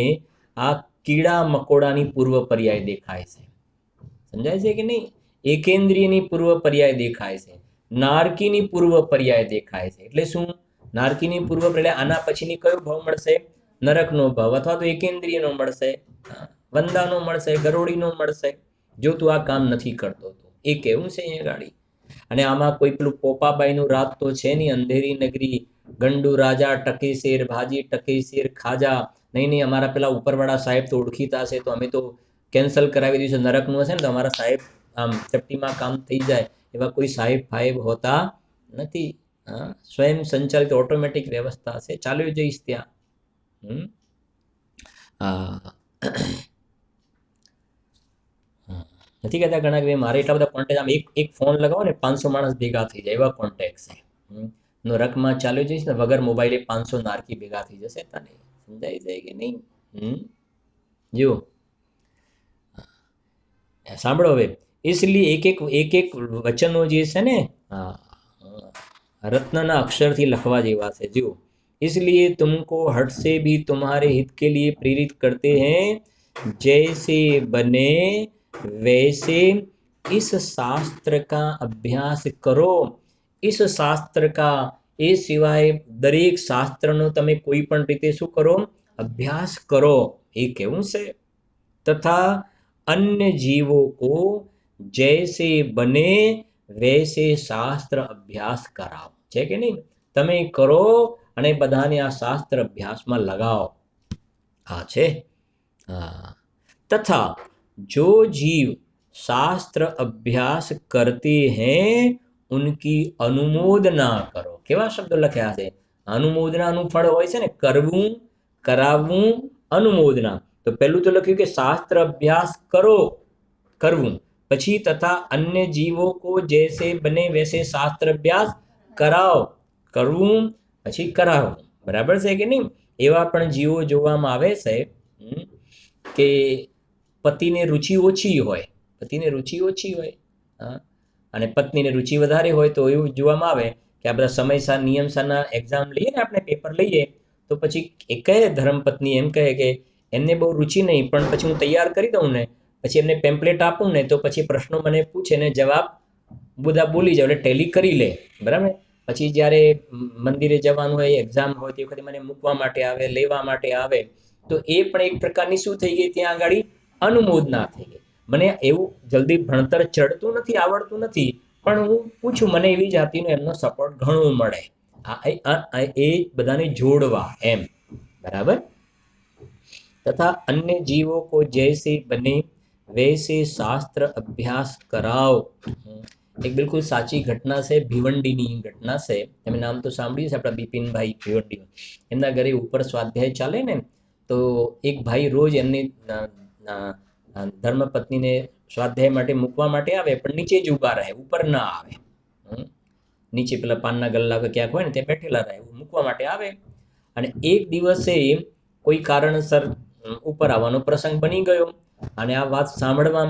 આ કીડા મકોડાની પૂર્વ પર્યાય દેખાય છે। સમજાય છે કે નહીં? એકેન્દ્રિયની પૂર્વ પર્યાય દેખાય છે, નારકીની પૂર્વ પર્યાય દેખાય છે. એટલે શું? નારકીની પૂર્વ પર્યાય આના પછીની કયો ભાવ મળશે? નરકનો ભાવ, અથવા તો એકેન્દ્રિયનો મળશે, વંદાનો મળશે, ગરોળીનો મળશે. જો તું આ કામ નથી કરતો તો એ કેવું છે અહીંયા ગાડી. અને આમાં કોઈ પેલું પોપાબાઈનું રાત તો છે નહીં, અંધેરી નગરી, ગંડુ રાજા, ટકે શેર ભાજી, ટકે શેર ખાજા. નહીં, અમારા પેલા ઉપરવાળા સાહેબ તો ઓળખીતા છે, તો અમે તો કેન્સલ કરાવી દઈશું. નરકનું હશે ને તો અમારા સાહેબ આમ ચપટીમાં કામ થઈ જાય. એવા કોઈ સાહેબ ફાહેબ હોતા નથી. હા, સ્વયં સંચાલિત ઓટોમેટિક વ્યવસ્થા છે. ચાલ્યો જઈશ ત્યાં. હા, નથી કહેતા ઘણા કે મારે એટલા બધા કોન્ટેક્ટ, આમ એક ફોન લગાવો ને 500 માણસ ભેગા થઈ જાય એવા કોન્ટેક્ટ છે. નરકમાં ચાલ્યો જઈશ ને વગર મોબાઈલે 500 નારકી ભેગા થઈ જશે. તને સમજાઈ જાય કે નહીં? જો સાંભળો હવે. इसलिए એક એક વચનો જે છે ને, રત્નના અક્ષરથી લખવા જેવા છે. જો इसलिए तुमको हट से भी तुम्हारे हित के लिए प्रेरित करते हैं, जैसे बने वैसे इस शास्त्र का अभ्यास करो. इस शास्त्र का, એ સિવાય દરેક શાસ્ત્રનો તમે કોઈ પણ રીતે શું કરો? અભ્યાસ કરો. એ કેવું છે? તથા अन्य जीवों को जैसे बने वैसे शास्त्र अभ्यास कराओ. છે કે નહીં? તમે કરો અને બધાને આ શાસ્ત્ર અભ્યાસમાં લગાવો. આ છે. तथा जो जीव शास्त्र अभ्यास करते हैं उनकी अनुमोदना करो. કેવા શબ્દો લખ્યા છે? અનુમોદનાનું ફળ હોય છે ને, કરવું, કરાવવું, અનુમોદના. તો પહેલું તો લખ્યું કે શાસ્ત્ર અભ્યાસ કરો, કરવું. પછી તથા અન્ય જીવો કો જૈસે બને વૈસે શાસ્ત્ર અભ્યાસ કરાવો, કરવું, પછી કરાવવું. બરાબર છે કે નહીં? એવા પણ જીવો જોવામાં આવે છે કે પતિને રુચિ ઓછી હોય, પતિને રુચિ ઓછી હોય, અને પત્નીને રુચિ વધારે હોય. તો એવું જોવામાં આવે કે આ બધા સમયસર નિયમસરના એક્ઝામ લઈએ ને, આપણે પેપર લઈએ, તો પછી એ કહે ધર્મપત્ની એમ કહે કે એમને બહુ રુચિ નહીં, પણ પછી હું તૈયાર કરી દઉં ને, પછી એમને પેમ્પલેટ આપું ને, તો પછી પ્રશ્નો મને પૂછે ને જવાબ બધા બોલી જાવ, એટલે ટેલી કરી લે. બરાબર? પછી જ્યારે મંદિરે જવાનું હોય, એક્ઝામ હોય, તે વખતે મને મૂકવા માટે આવે, લેવા માટે આવે, તો એ પણ એક પ્રકારની શું થઈ ગઈ? ત્યાં આગળ અનુમોદના થઈ ગઈ. મને એવું જલ્દી ભણતર ચડતું નથી, આવડતું નથી, પણ હું પૂછું, મને એવી જાતિનો એમનો સપોર્ટ ઘણો મળે. એ બધાને જોડવા એમ. બરાબર? तथा अन्य जीवों को जैसे बने वैसे शास्त्र अभ्यास कराओ. એક બિલકુલ સાચી ઘટના છે, ભિવંડીની ઘટના છે. તમે નામ તો સાંભળ્યું છે, આપણા બિપિનભાઈ ભિવંડી. એમના ઘરે ઉપર સ્વાધ્યાય ચાલે ને, તો એક ભાઈ રોજ એમની ધર્મપત્નીને સ્વાધ્યાય માટે મૂકવા માટે આવે, પણ નીચે જ ઊભા રહે, ઉપર ના આવે. નીચે પેલા પાનના ગલ્લા કે ક્યાંક હોય ને ત્યાં બેઠેલા રહે, મૂકવા માટે આવે. અને એક દિવસે કોઈ કારણસર ઉપર આવવાનો પ્રસંગ બની ગયો, અને આ વાત સાંભળવા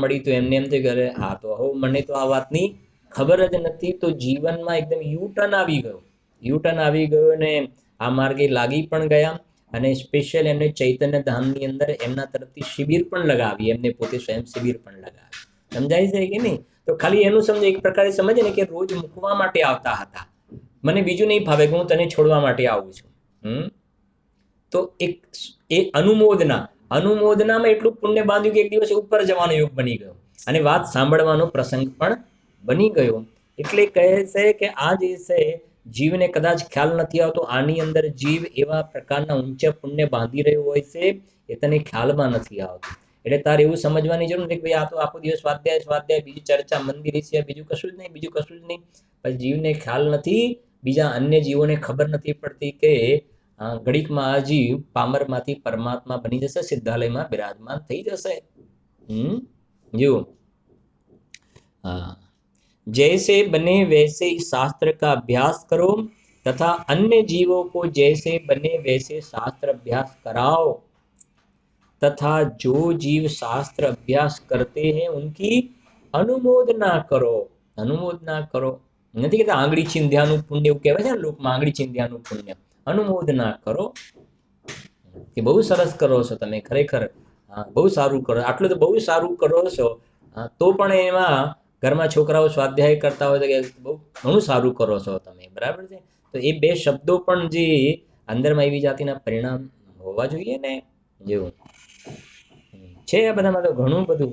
મળી. તો એમને એમ થઈ કરે, હા તો હવે મને તો આ વાતની ખબર જ નથી. તો જીવનમાં એકદમ યુટર્ન આવી ગયો ને આ માર્ગે લાગી પણ ગયા. અને સ્પેશિયલ એમને ચૈતન્ય ધામની અંદર એમના તરફથી શિબિર પણ લગાવી, એમને પોતે સ્વયં શિબિર પણ લગાવી. સમજાય છે કે નહીં? તો ખાલી એનું સમજે, એક પ્રકારે સમજે ને કે રોજ મૂકવા માટે આવતા હતા. મને બીજું નહીં ફાવે કે હું તને છોડવા માટે આવું છું. તો એક એ અનુમોદનામાં એટલું પુણ્ય બાંધ્યું કે એક દિવસે ઉપર જવાનો યોગ બની ગયો, અને વાત સાંભળવાનો પ્રસંગ પણ બની ગયો. એટલે કહે છે કે આ જે છે, જીવને કદાચ ખ્યાલ નથી આવતો, આની અંદર જીવ એવા પ્રકારના ઊંચા પુણ્ય બાંધી રહ્યો હોય છે, એ તને ખ્યાલમાં નથી આવતું. એટલે તારે એવું સમજવાની જરૂર નથી કે ભાઈ આ તો આખો દિવસ સ્વાધ્યાય, બીજી ચર્ચા, મંદિર છે, બીજું કશું જ નહીં. પણ જીવને ખ્યાલ નથી, બીજા અન્ય જીવોને ખબર નથી પડતી કે ઘડીકમાં આ જીવ પામરમાંથી પરમાત્મા બની જશે, સિદ્ધાલયમાં બિરાજમાન થઈ જશે. જો जैसे बने वैसे शास्त्र का अभ्यास करो तथा अन्य जीवों को जैसे बने वैसे शास्त्र अभ्यास कराओ तथा जो जीव शास्त्र अभ्यास करते हैं उनकी अनुमोदना करो. નથી કહેતા આંગળી ચીંધ્યાનું પુણ્ય એવું કહેવાય છે ને લોકમાં, આંગળી ચીંધ્યાનું પુણ્ય. અનુમોદના કરો કે બહુ સરસ કરો છો તમે, ખરેખર બહુ સારું કરો, આટલું તો બહુ સારું કરો છો, તો પણ એમાં ઘરમાં છોકરાઓ સ્વાધ્યાય કરતા હોય તો કે બહુ ઘણું સારું કરો છો તમે, બરાબર છે. તો એ બે શબ્દો પણ જે અંદરમાં એવી જાતિના પરિણામ હોવા જોઈએ ને, જેવું છે આ બધામાં તો ઘણું બધું.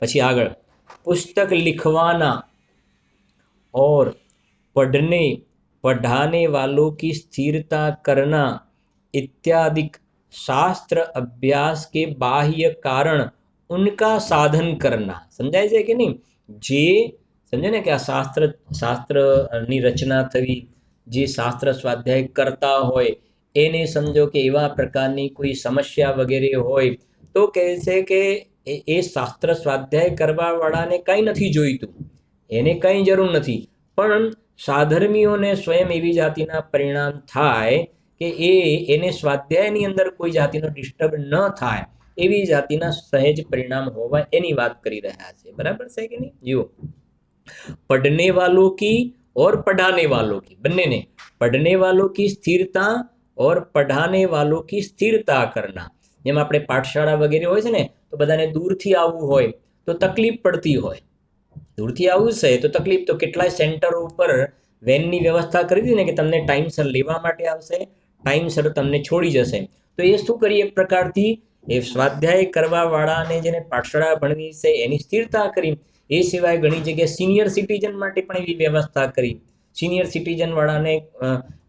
પછી આગળ, पुस्तक लिखवाना और पढ़ाने वालों की स्थिरता करना इत्यादि शास्त्र अभ्यास के बाह्य कारण उनका साधन करना. સમજાય છે કે નહીં? જે સમજે ને કે આ શાસ્ત્રની રચના થવી, જે શાસ્ત્ર સ્વાધ્યાય કરતા હોય એને સમજો કે એવા પ્રકારની કોઈ સમસ્યા વગેરે હોય તો કહે છે કે એ શાસ્ત્ર સ્વાધ્યાય કરવા વાળાને કંઈ નથી જોઈતું, એને કંઈ જરૂર નથી, પણ સાધર્મીઓને સ્વયં એવી જાતિના પરિણામ થાય કે એને સ્વાધ્યાયની અંદર કોઈ જાતિનો ડિસ્ટર્બ ન થાય એવી જાતિના સહેજ પરિણામ હોવા એની વાત કરી રહ્યા છે, બરાબર છે કે નહીં? જુઓ, पढ़ने वालों की और पढ़ाने वालों की, બંને ને, पढ़ने वालों की स्थिरता और पढ़ाने वालों की स्थिरता करना. જેમ આપણે પાઠશાળા વગેરે હોય છે ને તો બધાને દૂરથી આવવું હોય તો તકલીફ પડતી હોય, દૂરથી આવવું છે તો તકલીફ, તો કેટલાય સેન્ટરો ઉપર વેનની વ્યવસ્થા કરી હતી ને કે તમને ટાઈમસર લેવા માટે આવશે, ટાઈમસર તમને છોડી જશે. તો એ શું કરી, એક પ્રકારથી એ સ્વાધ્યાય કરવા વાળાને જેને પાઠશાળા ભણવી છે એની સ્થિરતા કરી. એ સિવાય ઘણી જગ્યાએ સિનિયર સિટીઝન માટે પણ એવી વ્યવસ્થા કરી. સિનિયર સિટીઝન વાળાને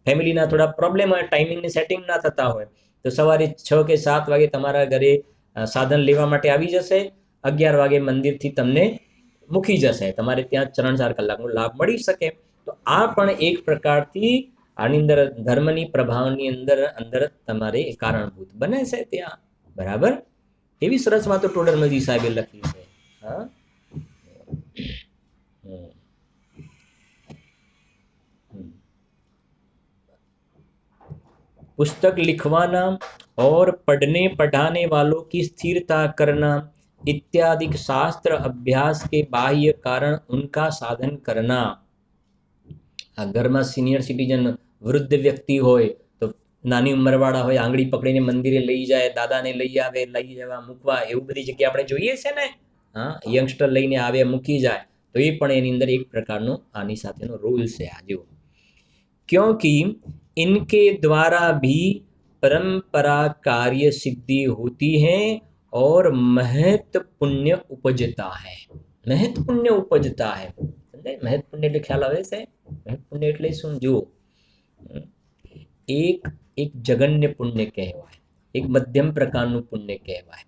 ફેમિલીના થોડા પ્રોબ્લેમ હોય, ટાઈમિંગની સેટિંગ ના થતા હોય, તો સવારે 6 કે 7 વાગે તમારા ઘરે સાધન લેવા માટે આવી જશે, 11 વાગે મંદિરથી તમને મૂકી જશે, તમારે ત્યાં 3-4 કલાકનો લાભ મળી શકે. તો આ પણ એક પ્રકારથી આની અંદર ધર્મની પ્રભાવની અંદર તમારે કારણભૂત બને છે ત્યાં, બરાબર. એવી સરસ વાતો ટોડરમલજી સાહેબે લખી છે. હા, पुस्तक लिखवाना और पढ़ाने वालों की स्थिरता करना इत्यादि शास्त्र अभ्यास के बाह्य कारण उनका साधन करना. આ ઘરમાં સિનિયર સિટીઝન વૃદ્ધ વ્યક્તિ હોય તો નાની ઉંમરવાળા હોય, આંગળી પકડીને મંદિરે લઈ જાય, દાદાને લઈ આવે, લઈ જવા મૂકવા, એવું બધી જગ્યાએ આપણે જોઈએ છે ને. હા, યંગસ્ટર લઈને આવે, મૂકી જાય, તો એ પણ એની અંદર એક પ્રકારનો આની સાથેનો રૂલ છે આ જેવો. क्योंकि इनके द्वारा भी परंपरा कार्य सिद्धि होती है और महत पुण्य उपजता है. महत पुण्य उपजता है, समझे? महत पुण्य એટલે ખ્યાલ આવે છે? महत પુણ્ય એટલે શું? જુઓ, એક જગન્ય પુણ્ય કહેવાય, એક મધ્યમ પ્રકારનું પુણ્ય કહેવાય.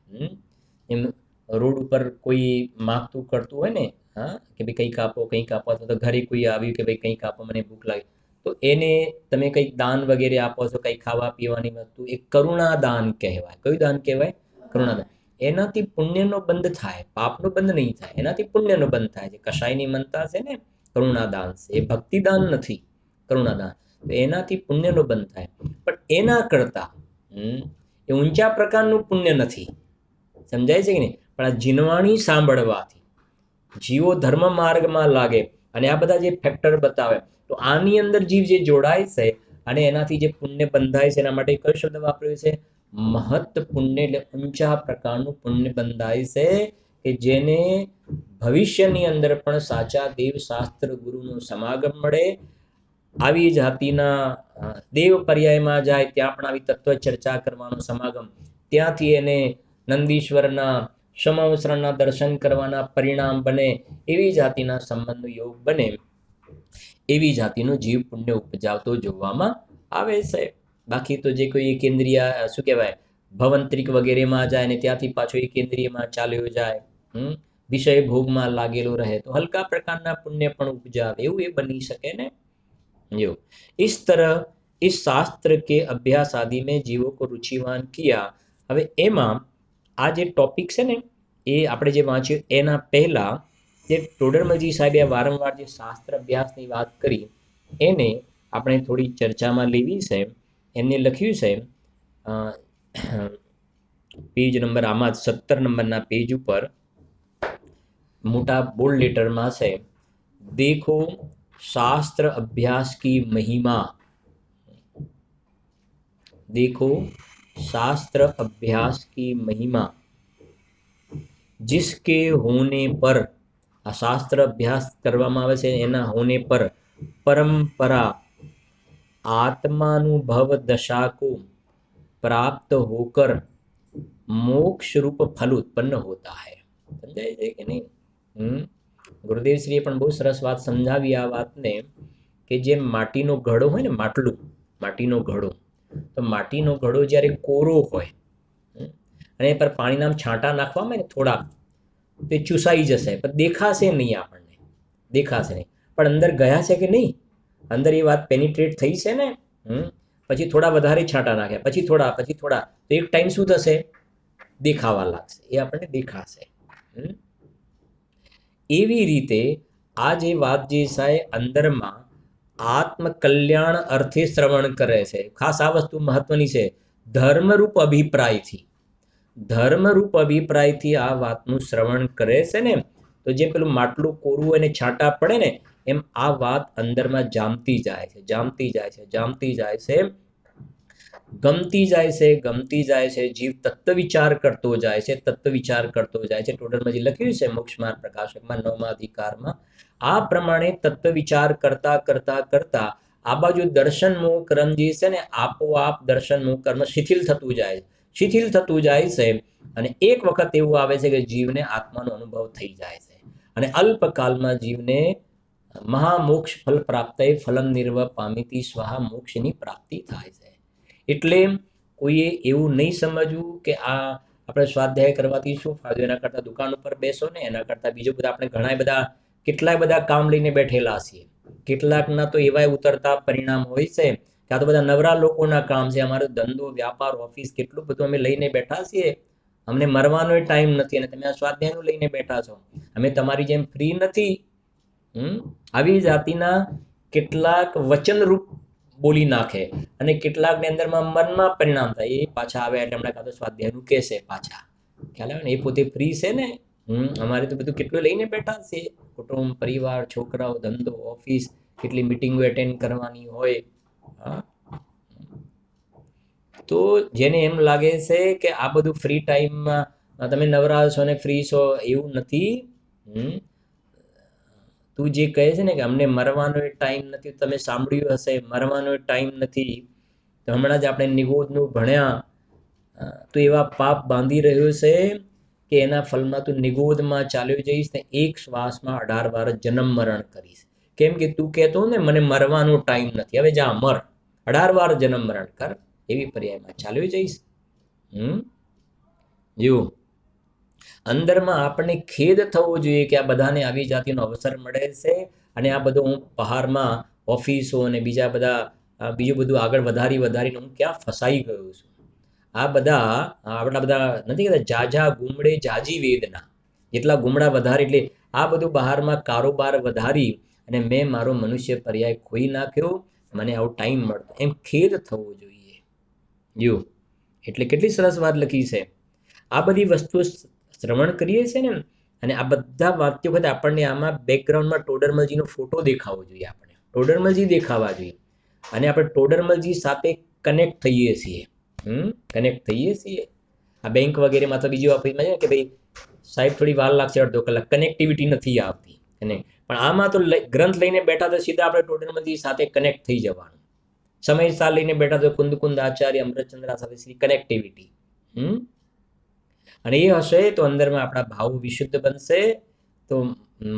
એમ રોડ ઉપર કોઈ માગતું કરતું હોય ને, હા, કે ભાઈ કંઈક આપો, તો ઘરે કોઈ આવ્યું કે ભાઈ કંઈક આપો, મને ભૂખ લાગી, તો એને તમે કંઈક દાન વગેરે આપો છો, કંઈક ખાવા પીવાની વસ્તુ, એ કરુણાદાન કહેવાય. કયું દાન કહેવાય? કરુણાદાન. એનાથી પુણ્યનો બંધ થાય, પાપનો બંધ નહીં થાય, એનાથી પુણ્યનો બંધ થાય છે. કશાયની મનતા છે ને કરુણાદાન છે, એ ભક્તિદાન નથી, કરુણાદાન. તો એનાથી પુણ્યનો બંધ થાય. પણ એના કરતા એ ઊંચા પ્રકારનું પુણ્ય નથી, સમજાય છે કે નહીં? પણ આ જીનવાણી સાંભળવાથી જીવો ધર્મ માર્ગમાં લાગે, અને આ બધા જે ફેક્ટર બતાવે, તો આની અંદર જીવ જે જોડાય છે અને એનાથી જે પુણ્ય બંધાય છે, એના માટે કયો શબ્દ વાપર્યો છે? મહત પુણ્ય. એટલે ઊંચા પ્રકારનું પુણ્ય બંધાય છે કે જેને ભવિષ્યની અંદર પણ સાચા દેવ શાસ્ત્ર ગુરુનો સમાગમ મળે, આવી જાતિના દેવ પર્યાયમાં જાય ત્યાં પણ આવી તત્વ ચર્ચા કરવાનો સમાગમ, ત્યાંથી એને નંદીશ્વરના સમવસરના દર્શન કરવાના પરિણામ બને, એવી જાતિના સંબંધ યોગ બને, એવી જાતિનો જીવ પુણ્ય ઉપજાવતો જોવામાં આવે છે. બાકી તો જે કોઈ કેન્દ્રીય શું કહેવાય ભવંત્રિક વગેરેમાં જાય ને ત્યાંથી પાછો એ કેન્દ્રીયમાં ચાલ્યો જાય, વિષય ભોગમાં લાગેલો રહે, તો હલકા પ્રકારના પુણ્ય પણ ઉપજાવે, એવું એ બની શકે ને. जो इस तरह इस शास्त्र के अभ्यास आदि में जीवों को रुचिवान किया. હવે એમાં આ જે ટોપિક છે ને એ આપણે જે વાંચ્યું એના પહેલા જે ટોડરમલજી સાહેબે વારંવાર જે શાસ્ત્ર અભ્યાસની વાત કરી એને આપણે થોડી ચર્ચામાં લેવી છે. એમને લખ્યું છે પેજ નંબર આમાં 17 નંબરના પેજ ઉપર મોટા બોલ્ડ લેટરમાં છે, देखो शास्त्र अभ्यास की महिमा. देखो शास्त्र अभ्यास की महिमा. जिसके होने पर આ શાસ્ત્ર અભ્યાસ કરવામાં આવે છે એના હોને પર परंपरा आत्मानुभव दशा को प्राप्त होकर मोक्ष रूप फल उत्पन्न होता है। સમજાય છે કે નહીં? ગુરુદેવ શ્રીએ પણ બહુ સરસ વાત સમજાવી આ વાતને કે જેમ માટીનો ઘડો હોય ને, માટીનો ઘડો, તો માટીનો ઘડો જ્યારે કોરો હોય અને પર પાણીના છાંટા નાખવામાં આવે ને થોડા, તે ચૂસાઈ જશે પણ દેખાશે નહીં, આપણને દેખાશે નહીં, પણ અંદર ગયા છે કે નહીં, અંદર એ વાત પેનિટ્રેટ થઈ છે ને, પછી થોડા વધારે છાંટા નાખ્યા, પછી થોડા તો એક ટાઈમ શું થશે, દેખાવા લાગશે, એ આપણને દેખાશે। એવી રીતે આ જે વાત જે છે અંદરમાં આત્મકલ્યાણ અર્થે શ્રવણ કરે છે। ખાસ આ વસ્તુ મહત્વની છે, ધર્મરૂપ અભિપ્રાયથી આ વાતનું શ્રવણ કરે છે ને, તો જેમ પેલું માટલું કોરું અને છાંટા પડે ને, એમ આ વાત અંદરમાં જામતી જાય છે, ગમતી જાય છે, જીવ તત્વ વિચાર કરતો જાય છે, ટોડરમાં જે લખ્યું છે મોક્ષ માર્ગ પ્રકાશકમાં 9મા અધિકારમાં, આ પ્રમાણે તત્વ વિચાર કરતા આ બાજુ દર્શન મોહ કર્મ જે છે ને, આપોઆપ દર્શન મોહ કર્મ શિથિલ થતું જાય છે, અને એક વખત એવું આવે છે કે જીવને આત્માનો અનુભવ થઈ જાય છે, અને અલ્પકાલમાં જીવને મહામોક્ષ ફલ પ્રાપ્ત ફલમ નિર્વ પામિતી સ્વાહા મોક્ષની પ્રાપ્તિ થાય છે। એટલે કોઈએ એવું નહીં સમજવું કે આ આપણે સ્વાધ્યાય કરવાથી શું ફાયદો, એના કરતાં દુકાન ઉપર બેસો ને, એના કરતાં બીજું બધા આપણે કેટલાય બધા કામ લઈને બેઠેલા છીએ, કેટલાકના તો એવા ઉતરતા પરિણામ હોય છે કે આ તો બધા નવરા લોકોના કામ છે, અમારો ધંધો વ્યાપાર ઓફિસ કેટલું બધું અમે લઈને બેઠા છીએ, અમને મરવાનો ટાઈમ નથી, અને તમે આ સ્વાધ્યાયનું લઈને બેઠા છો, અમે તમારી જેમ ફ્રી નથી। આવી જાતિના કેટલાક વચનરૂપ બોલી નાખે, અને કેટલાકને અંદરમાં મનમાં પરિણામ થાય, એ પાછા આવે એટલે હમણાં કાં તો સ્વાધ્યાયનું કહેશે, પાછા ખ્યાલ આવે ને, એ પોતે ફ્રી છે ને, અમારે તો બધું કેટલું લઈને બેઠા છે, કુટુંબ પરિવાર છોકરાઓ ધંધો ઓફિસ, કેટલી મિટિંગો એટેન્ડ કરવાની હોય। તો જેને એમ લાગે છે કે આ બધું ફ્રી ટાઈમમાં તમે નવરા છો ને ફ્રી છો, એવું નથી। તું જે કહે છે ને કે અમને મરવાનો ટાઈમ નથી, તમે સાંભળ્યું હશે મરવાનો ટાઈમ નથી, તો હમણાં જ આપણે નિગોદનું ભણ્યા, તો એવા પાપ બાંધી રહ્યો છે કે એના ફલમાં તું નિગોદમાં ચાલ્યો જઈશ ને એક શ્વાસમાં 18 વાર જન્મ મરણ કરીશ। કેમ કે તું કહેતો ને મને મરવાનો ટાઈમ નથી, હવે જા મર, 18 વાર જન્મ મરણ કર, એવી પર્યાયમાં ચાલ્યો જઈશ। જો અંદરમાં આપણને ખેદ થવો જોઈએ કે આ બધાને આવી જાતિનો અવસર મળે છે, અને આ બધું હું પહાડમાં ઓફિસો અને બીજું બધું આગળ વધારીને હું ક્યાં ફસાઈ ગયો છું। આ આપણા બધા નથી કહેતા જાજા ગુમડે જાજી વેદના, જેટલા ગુમડા વધારે એટલે આ બધું બહારમાં કારોબાર વધારી અને મેં મારો મનુષ્ય પર્યાય ખોઈ નાખ્યો, મને આવો ટાઈમ મળતો, એમ ખેદ થવો જોઈએ। જો એટલે કેટલી સરસ વાત લખી છે। આ બધી વસ્તુઓ શ્રવણ કરીએ છીએ ને, અને આ બધા વાક્યો વખતે આપણને આમાં બેકગ્રાઉન્ડમાં ટોડરમલજીનો ફોટો દેખાવો જોઈએ, આપણે ટોડરમલજી દેખાવા જોઈએ, અને આપણે ટોડરમલજી સાથે કનેક્ટ થઈએ છીએ। આ બેંક વગેરેમાં તો બીજું ઓફિસમાં છે કે ભાઈ સાહેબ થોડી વાર લાગશે, અડધો કલાક, કનેક્ટિવિટી નથી આવતી, પણ આમાં તો ગ્રંથ લઈને બેઠા તો સીધા આપણે ટોડરમલજી સાથે કનેક્ટ થઈ જવાનું, સમય સાલ લઈને બેઠા તો કુંદ આચાર્ય અમૃતચંદ્ર સાથે સીધી કનેક્ટિવિટી, અને એ હશે તો અંદરમાં આપણા ભાવ વિશુદ્ધ બનશે। તો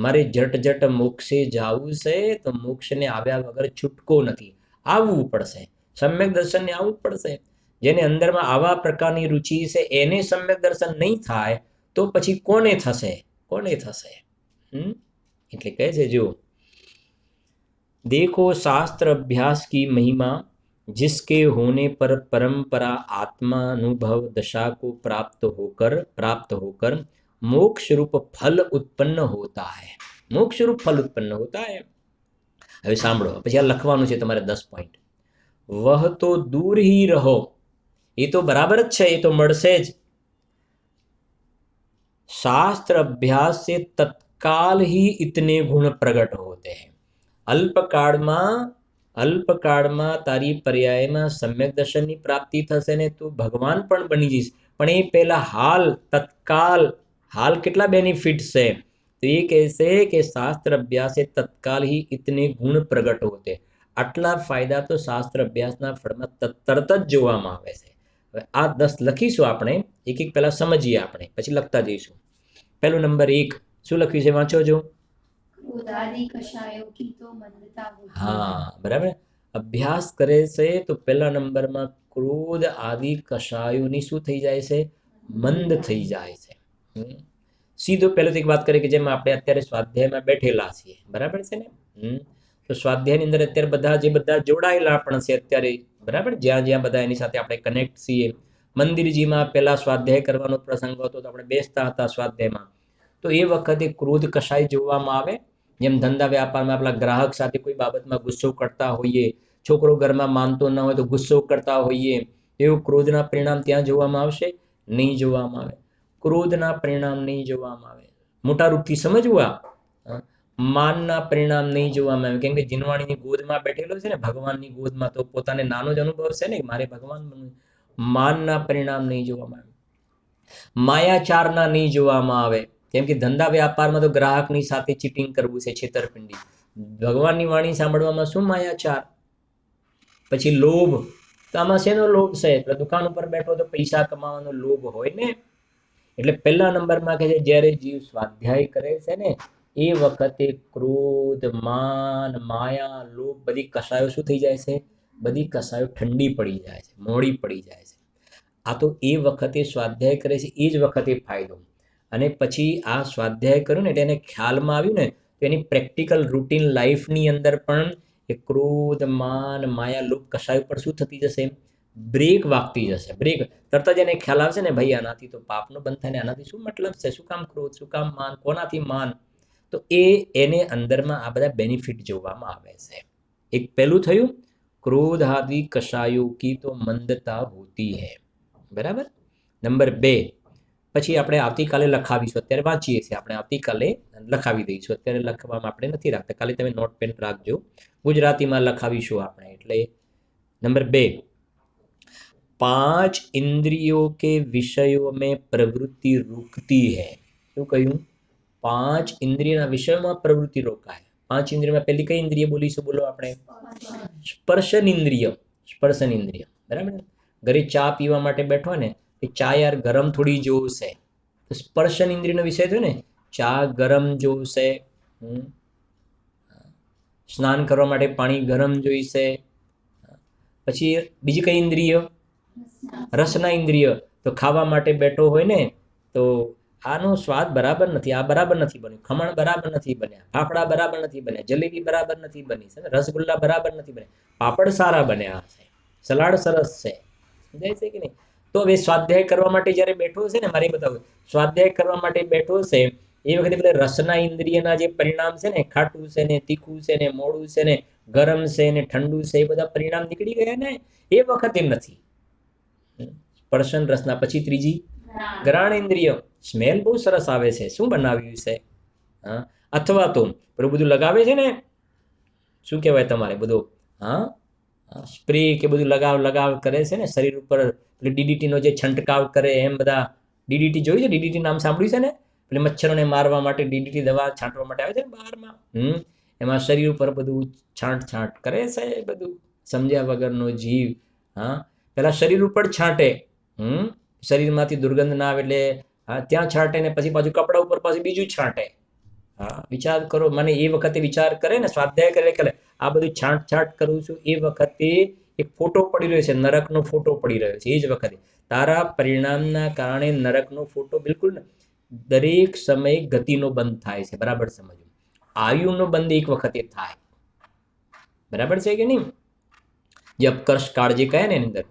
મારે જટ મોક્ષે જાવું છે, તો મોક્ષને આવ્યા વગર છૂટકો નથી, આવવું પડશે, સમ્યક દર્શનને આવવું પડશે। જેને અંદરમાં આવા પ્રકારની રુચિ છે એને સમ્યક દર્શન નહીં થાય તો પછી કોને થશે। એટલે કહે છે જો देखो शास्त्र अभ्यास की महिमा, जिसके होने पर परंपरा आत्मानुभव दशा को प्राप्त होकर मोक्ष रूप फल उत्पन्न होता है। હવે સાંભળો, પછી આ લખવાનું છે તમારે 10 પોઈન્ટ। वह तो दूर ही रहो, એ તો બરાબર જ છે, એ તો મળશે જ। शास्त्र अभ्यास से तत्काल ही इतने गुण प्रकट होते हैं। અલ્પકાળમાં તારી પર્યાયમાં સમ્યક દર્શનની પ્રાપ્તિ થશે ને તું ભગવાન પણ બની જઈશ, પણ એ પહેલા તત્કાલ हाल कितना बेनिफिट से, तो ये कैसे कि शास्त्र अभ्यास से तत्काल ही इतने गुण प्रगट होते, આટલા ફાયદા તો શાસ્ત્ર અભ્યાસના ફળમાં તરત જ જોવામાં આવે છે. હવે આ 10 લખીશું આપણે, એક એક પહેલા સમજીએ આપણે, પછી લખતા જઈશું. પહેલો નંબર 1 શું લખ્યું છે, વાંચો જો. ક્રોધાદિ કષાયો કી તો મંદતા હોતી. હા બરાબર. અભ્યાસ કરે છે તો પહેલા નંબરમાં ક્રોધ આદિ કષાયોની શું થઈ જાય છે, મંદ થઈ જાય છે. સીધો પહેલો તો એક વાત કરીએ કે જેમ આપણે અત્યારે સ્વાધ્યાયમાં બેઠેલા છીએ, બરાબર છે ને. તો સ્વાધ્યાયની અંદર અત્યારે બધા જોડાયેલા પણ છે અત્યારે, બરાબર, જ્યાં બધા એની સાથે આપણે કનેક્ટ છીએ. મંદિરજીમાં પહેલા સ્વાધ્યાય કરવાનો પ્રસંગ હતો તો આપણે બેસતા હતા સ્વાધ્યાયમાં, તો એ વખતે ક્રોધ કશાય જોવામાં આવે. જેમ ધંધા વ્યાપારમાં આપણા ગ્રાહક સાથે કોઈ બાબતમાં ગુસ્સો કરતા હોઈએ, છોકરો ઘરમાં માનતો ન હોય તો ગુસ્સો કરતા હોઈએ, એવું ક્રોધના પરિણામ ત્યાં જોવામાં આવશે નહીં, જોવામાં આવે. ક્રોધના પરિણામ નહીં જોવામાં આવે. મોટા રૂપથી સમજવું, આ માનના પરિણામ નહીં જોવામાં આવે. કેમ કે જીનવાણીની ગોદમાં બેઠેલો છે ને, ભગવાનની ગોદમાં, તો પોતાને નાનો જ અનુભવ છે ને, મારે ભગવાન બનવું. માનના પરિણામ નહીં જોવામાં આવે. માયાચારના નહીં જોવામાં આવે. કેમ કે ધંધા વ્યાપારમાં તો ગ્રાહકની સાથે ચીટિંગ કરવું છે, છેતરપિંડી. ભગવાનની વાણી સાંભળવામાં શું માયાચાર. પછી લોભ, તો આમાં શેનો લોભ છે, દુકાન ઉપર બેઠો તો પૈસા કમાવાનો લોભ હોય ને. એટલે પહેલા નંબરમાં કહે છે જ્યારે જીવ સ્વાધ્યાય કરે છે ને એ વખતે ક્રોધ, માન, માયા, લોભ, બધી કષાયો શું થઈ જાય છે, બધી કષાયો ઠંડી પડી જાય છે, મોડી પડી જાય છે. આ તો એ વખતે સ્વાધ્યાય કરે છે એ જ વખતે ફાયદો. અને પછી આ સ્વાધ્યાય કર્યું ને એટલે એને ખ્યાલમાં આવ્યું ને તો એની પ્રેક્ટિકલ રૂટીન લાઈફની અંદર પણ એ ક્રોધ, માન, માયા, લોભ કષાય પર શું થતી જશે, બ્રેક વાગતી જશે. બ્રેક તરત જ એને ખ્યાલ આવશે ને, ભાઈ આનાથી તો પાપનો બંધ થાય ને, આનાથી શું મતલબ છે, શું કામ ક્રોધ, શું કામ માન, કોનાથી માન. તો એને અંદરમાં આ બધા બેનિફિટ જોવામાં આવે છે. એક પહેલું થયું, ક્રોધ આદિ કષાયો કી તો મંદતા હોતી હૈ, બરાબર. નંબર 2 પછી આપણે આવતીકાલે લખાવીશું, અત્યારે વાંચીએ છીએ આપણે, આવતીકાલે લખાવી દઈશું, અત્યારે લખવામાં આપણે નથી રાખતા, કાલે તમે નોટ પેન રાખજો, ગુજરાતીમાં લખાવીશું આપણે. એટલે નંબર 2, 5 इंद्रियों के विषयों में प्रवृत्ति रुकती है. શું કહ્યું, 5 इंद्रियના વિષયમાં પ્રવૃત્તિ રોકાય. 5 ઇન્દ્રિયમાં પહેલી કઈ ઇન્દ્રિય બોલીશું, બોલો આપણે, સ્પર્શન ઇન્દ્રિય. સ્પર્શન ઇન્દ્રિય, બરાબર. ઘરે ચા પીવા માટે બેઠો ને, એ ચા યાર ગરમ થોડી જોશે, તો સ્પર્શન ઇન્દ્રિયનો વિષય થયો ને, ચા ગરમ જોશે. સ્નાન કરવા માટે પાણી ગરમ જોઈશે. પછી બીજી કઈ ઇન્દ્રિય, રસના ઇન્દ્રિય. તો ખાવા માટે બેઠો હોય ને તો આનો સ્વાદ બરાબર નથી, આ બરાબર નથી બન્યું, ખમણ બરાબર નથી બન્યા, ફાફડા બરાબર નથી બન્યા, જલેબી બરાબર નથી બની, રસગુલ્લા બરાબર નથી બન્યા, પાપડ સારા બન્યા છે, સલાડ સરસ છે, સમજાય છે કે નહીં. તો હવે સ્વાધ્યાય કરવા માટે જ્યારે બેઠો છે ને, મારે બતાવું, સ્વાધ્યાય કરવા માટે બેઠો છે એ વખતે પેલા રસના ઇન્દ્રિયના જે પરિણામ છે ને, ખાટું છે ને, તીખું છે ને, મોડું છે ને, ગરમ છે ને, ઠંડુ છે, એ બધા પરિણામ નીકળી ગયા ને, એ વખતે નથી. સ્પર્શન રસના. પછી ત્રીજી ઘ્રાણ ઇન્દ્રિય, સ્મેલ બહુ સરસ આવે છે, શું બનાવ્યું છે, હા. અથવા તો પેલું બધું લગાવે છે ને, શું કહેવાય તમારે બધું, હા, સ્પ્રે કે બધું લગાવ કરે છે ને શરીર ઉપર, એટલે ડીડીટીનો જે છંટકાવ કરે એમ બધા. ડીડીટી જોયું છે, ડીડીટી નામ સાંભળ્યું છે ને, એટલે મચ્છરોને મારવા માટે ડીડીટી દવા છાંટવા માટે આવે છે ને બહારમાં, એમાં શરીર ઉપર બધું છાંટ કરે છે, બધું સમજ્યા વગરનો જીવ. હા, પેલા શરીર ઉપર છાંટે, શરીરમાંથી દુર્ગંધ ના આવે એટલે ત્યાં છાંટે ને પછી પાછું કપડા ઉપર પાછું બીજું છાંટે. હા, વિચાર કરો, મને એ વખતે વિચાર કરે ને, સ્વાધ્યાય કરે, આ બધું છાંટ કરું છું એ વખતે એક ફોટો પડી રહ્યો છે, નરકનો ફોટો પડી રહ્યો છે. એ જ વખતે તારા પરિણામના કારણે નરકનો ફોટો બિલકુલ દરેક સમયે ગતિનો બંધ થાય છે, બરાબર સમજો. આયુનો બંધ એક વખતે થાય, બરાબર છે કે નહીં. જે અપકર્ષ કાળ જે કહે ને એની અંદર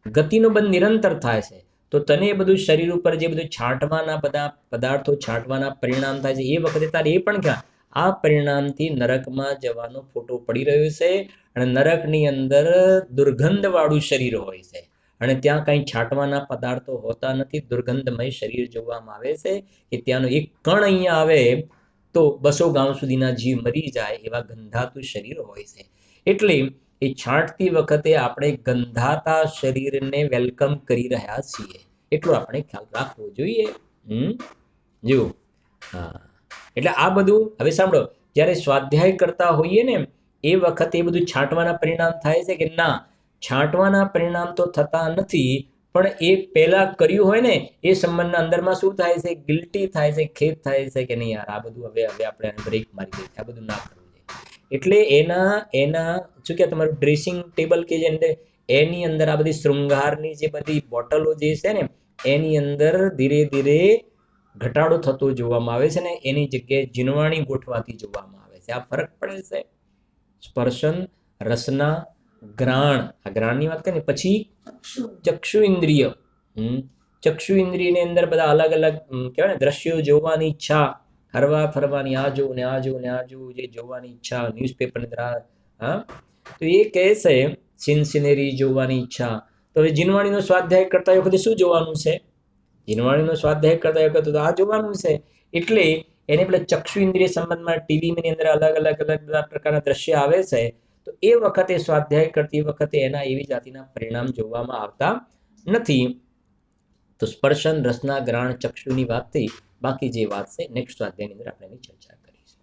ગતિનો બંધ નિરંતર થાય છે. તો તને એ બધું શરીર ઉપર જે બધું છાંટવાના બધા પદાર્થો છાંટવાના પરિણામ થાય છે, એ વખતે તારે એ પણ ક્યાં આ પરિણામથી નરકમાં જવાનો ફોટો પડી રહ્યો છે. અને નરકની અંદર દુર્ગંધવાળું શરીર હોય છે અને ત્યાં કંઈ છાંટવાના પદાર્થો હોતા નથી, દુર્ગંધમય શરીર જોવામાં આવે છે. કે ત્યાંનો એક કણ અહીંયા આવે તો 200 ગાઉં સુધીના જીવ મરી જાય એવા ગંધાતું શરીર હોય છે. એટલે એ છાંટતી વખતે આપણે ગંધાતા શરીરને વેલકમ કરી રહ્યા છીએ, એટલો આપણે ખ્યાલ રાખવો જોઈએ. જુઓ, હા, એટલે આ બધું હવે સાંભળો, જ્યારે સ્વાધ્યાય કરતા હોઈએ ને એ વખતે એ બધું છાંટવાના પરિણામ થાય છે કે ના? છાંટવાના પરિણામ તો થતા નથી, પણ એ પહેલા કર્યું હોય ને એ સંબંધના અંદરમાં શું થાય છે? ગિલ્ટી થાય છે, ખેદ થાય છે કે નહીં યાર, આ બધું હવે હવે આપણે બ્રેક મારી દઈએ, આ બધું ના કરવું જોઈએ. એટલે એના એના શું કે તમારું ડ્રેસિંગ ટેબલ કે જે એની અંદર આ બધી શૃંગારની જે બધી બોટલો જે છે ને એની અંદર ધીરે ધીરે ઘટાડો થતો જોવામાં આવે છે ને એની જગ્યાએ જીનવાણી ગોઠવાતી જોવામાં આવે છે. આ ફરક પડે છે. સ્પર્શન, રસના, ગ્રાણ, આ ગ્રાણની વાત કરીએ પછી ચક્ષુ ઇન્દ્રિય, ચક્ષુ ઇન્દ્રિયની અંદર બધા અલગ અલગ કહેવાય ને દ્રશ્યો જોવાની ઈચ્છા, હરવા ફરવાની, આ જોવું ને આ જોવું ને આ જોવું, જે જોવાની ઈચ્છા, ન્યૂઝપેપર ની અંદર હા, તો એ કહે છે સિનરી જોવાની ઈચ્છા. તો હવે જીનવાણીનો સ્વાધ્યાય કરતા વખતે શું જોવાનું છે? જીનવાણીનો સ્વાધ્યાય કરતા વખતે તો આ જોવાનું છે. એટલે એને પેલા ચક્ષુ ઇન્દ્રિય સંબંધમાં ટીવીની અંદર અલગ અલગ અલગ બધા પ્રકારના દ્રશ્ય આવે છે. તો એ વખતે સ્વાધ્યાય કરતી વખતે એના એવી જાતિના પરિણામ જોવામાં આવતા નથી. તો સ્પર્શન, રસના, ગ્રાણ, ચક્ષુની વાત થઈ. બાકી જે વાત છે નેક્સ્ટ સ્વાધ્યાયની અંદર આપણે એની ચર્ચા કરીશું.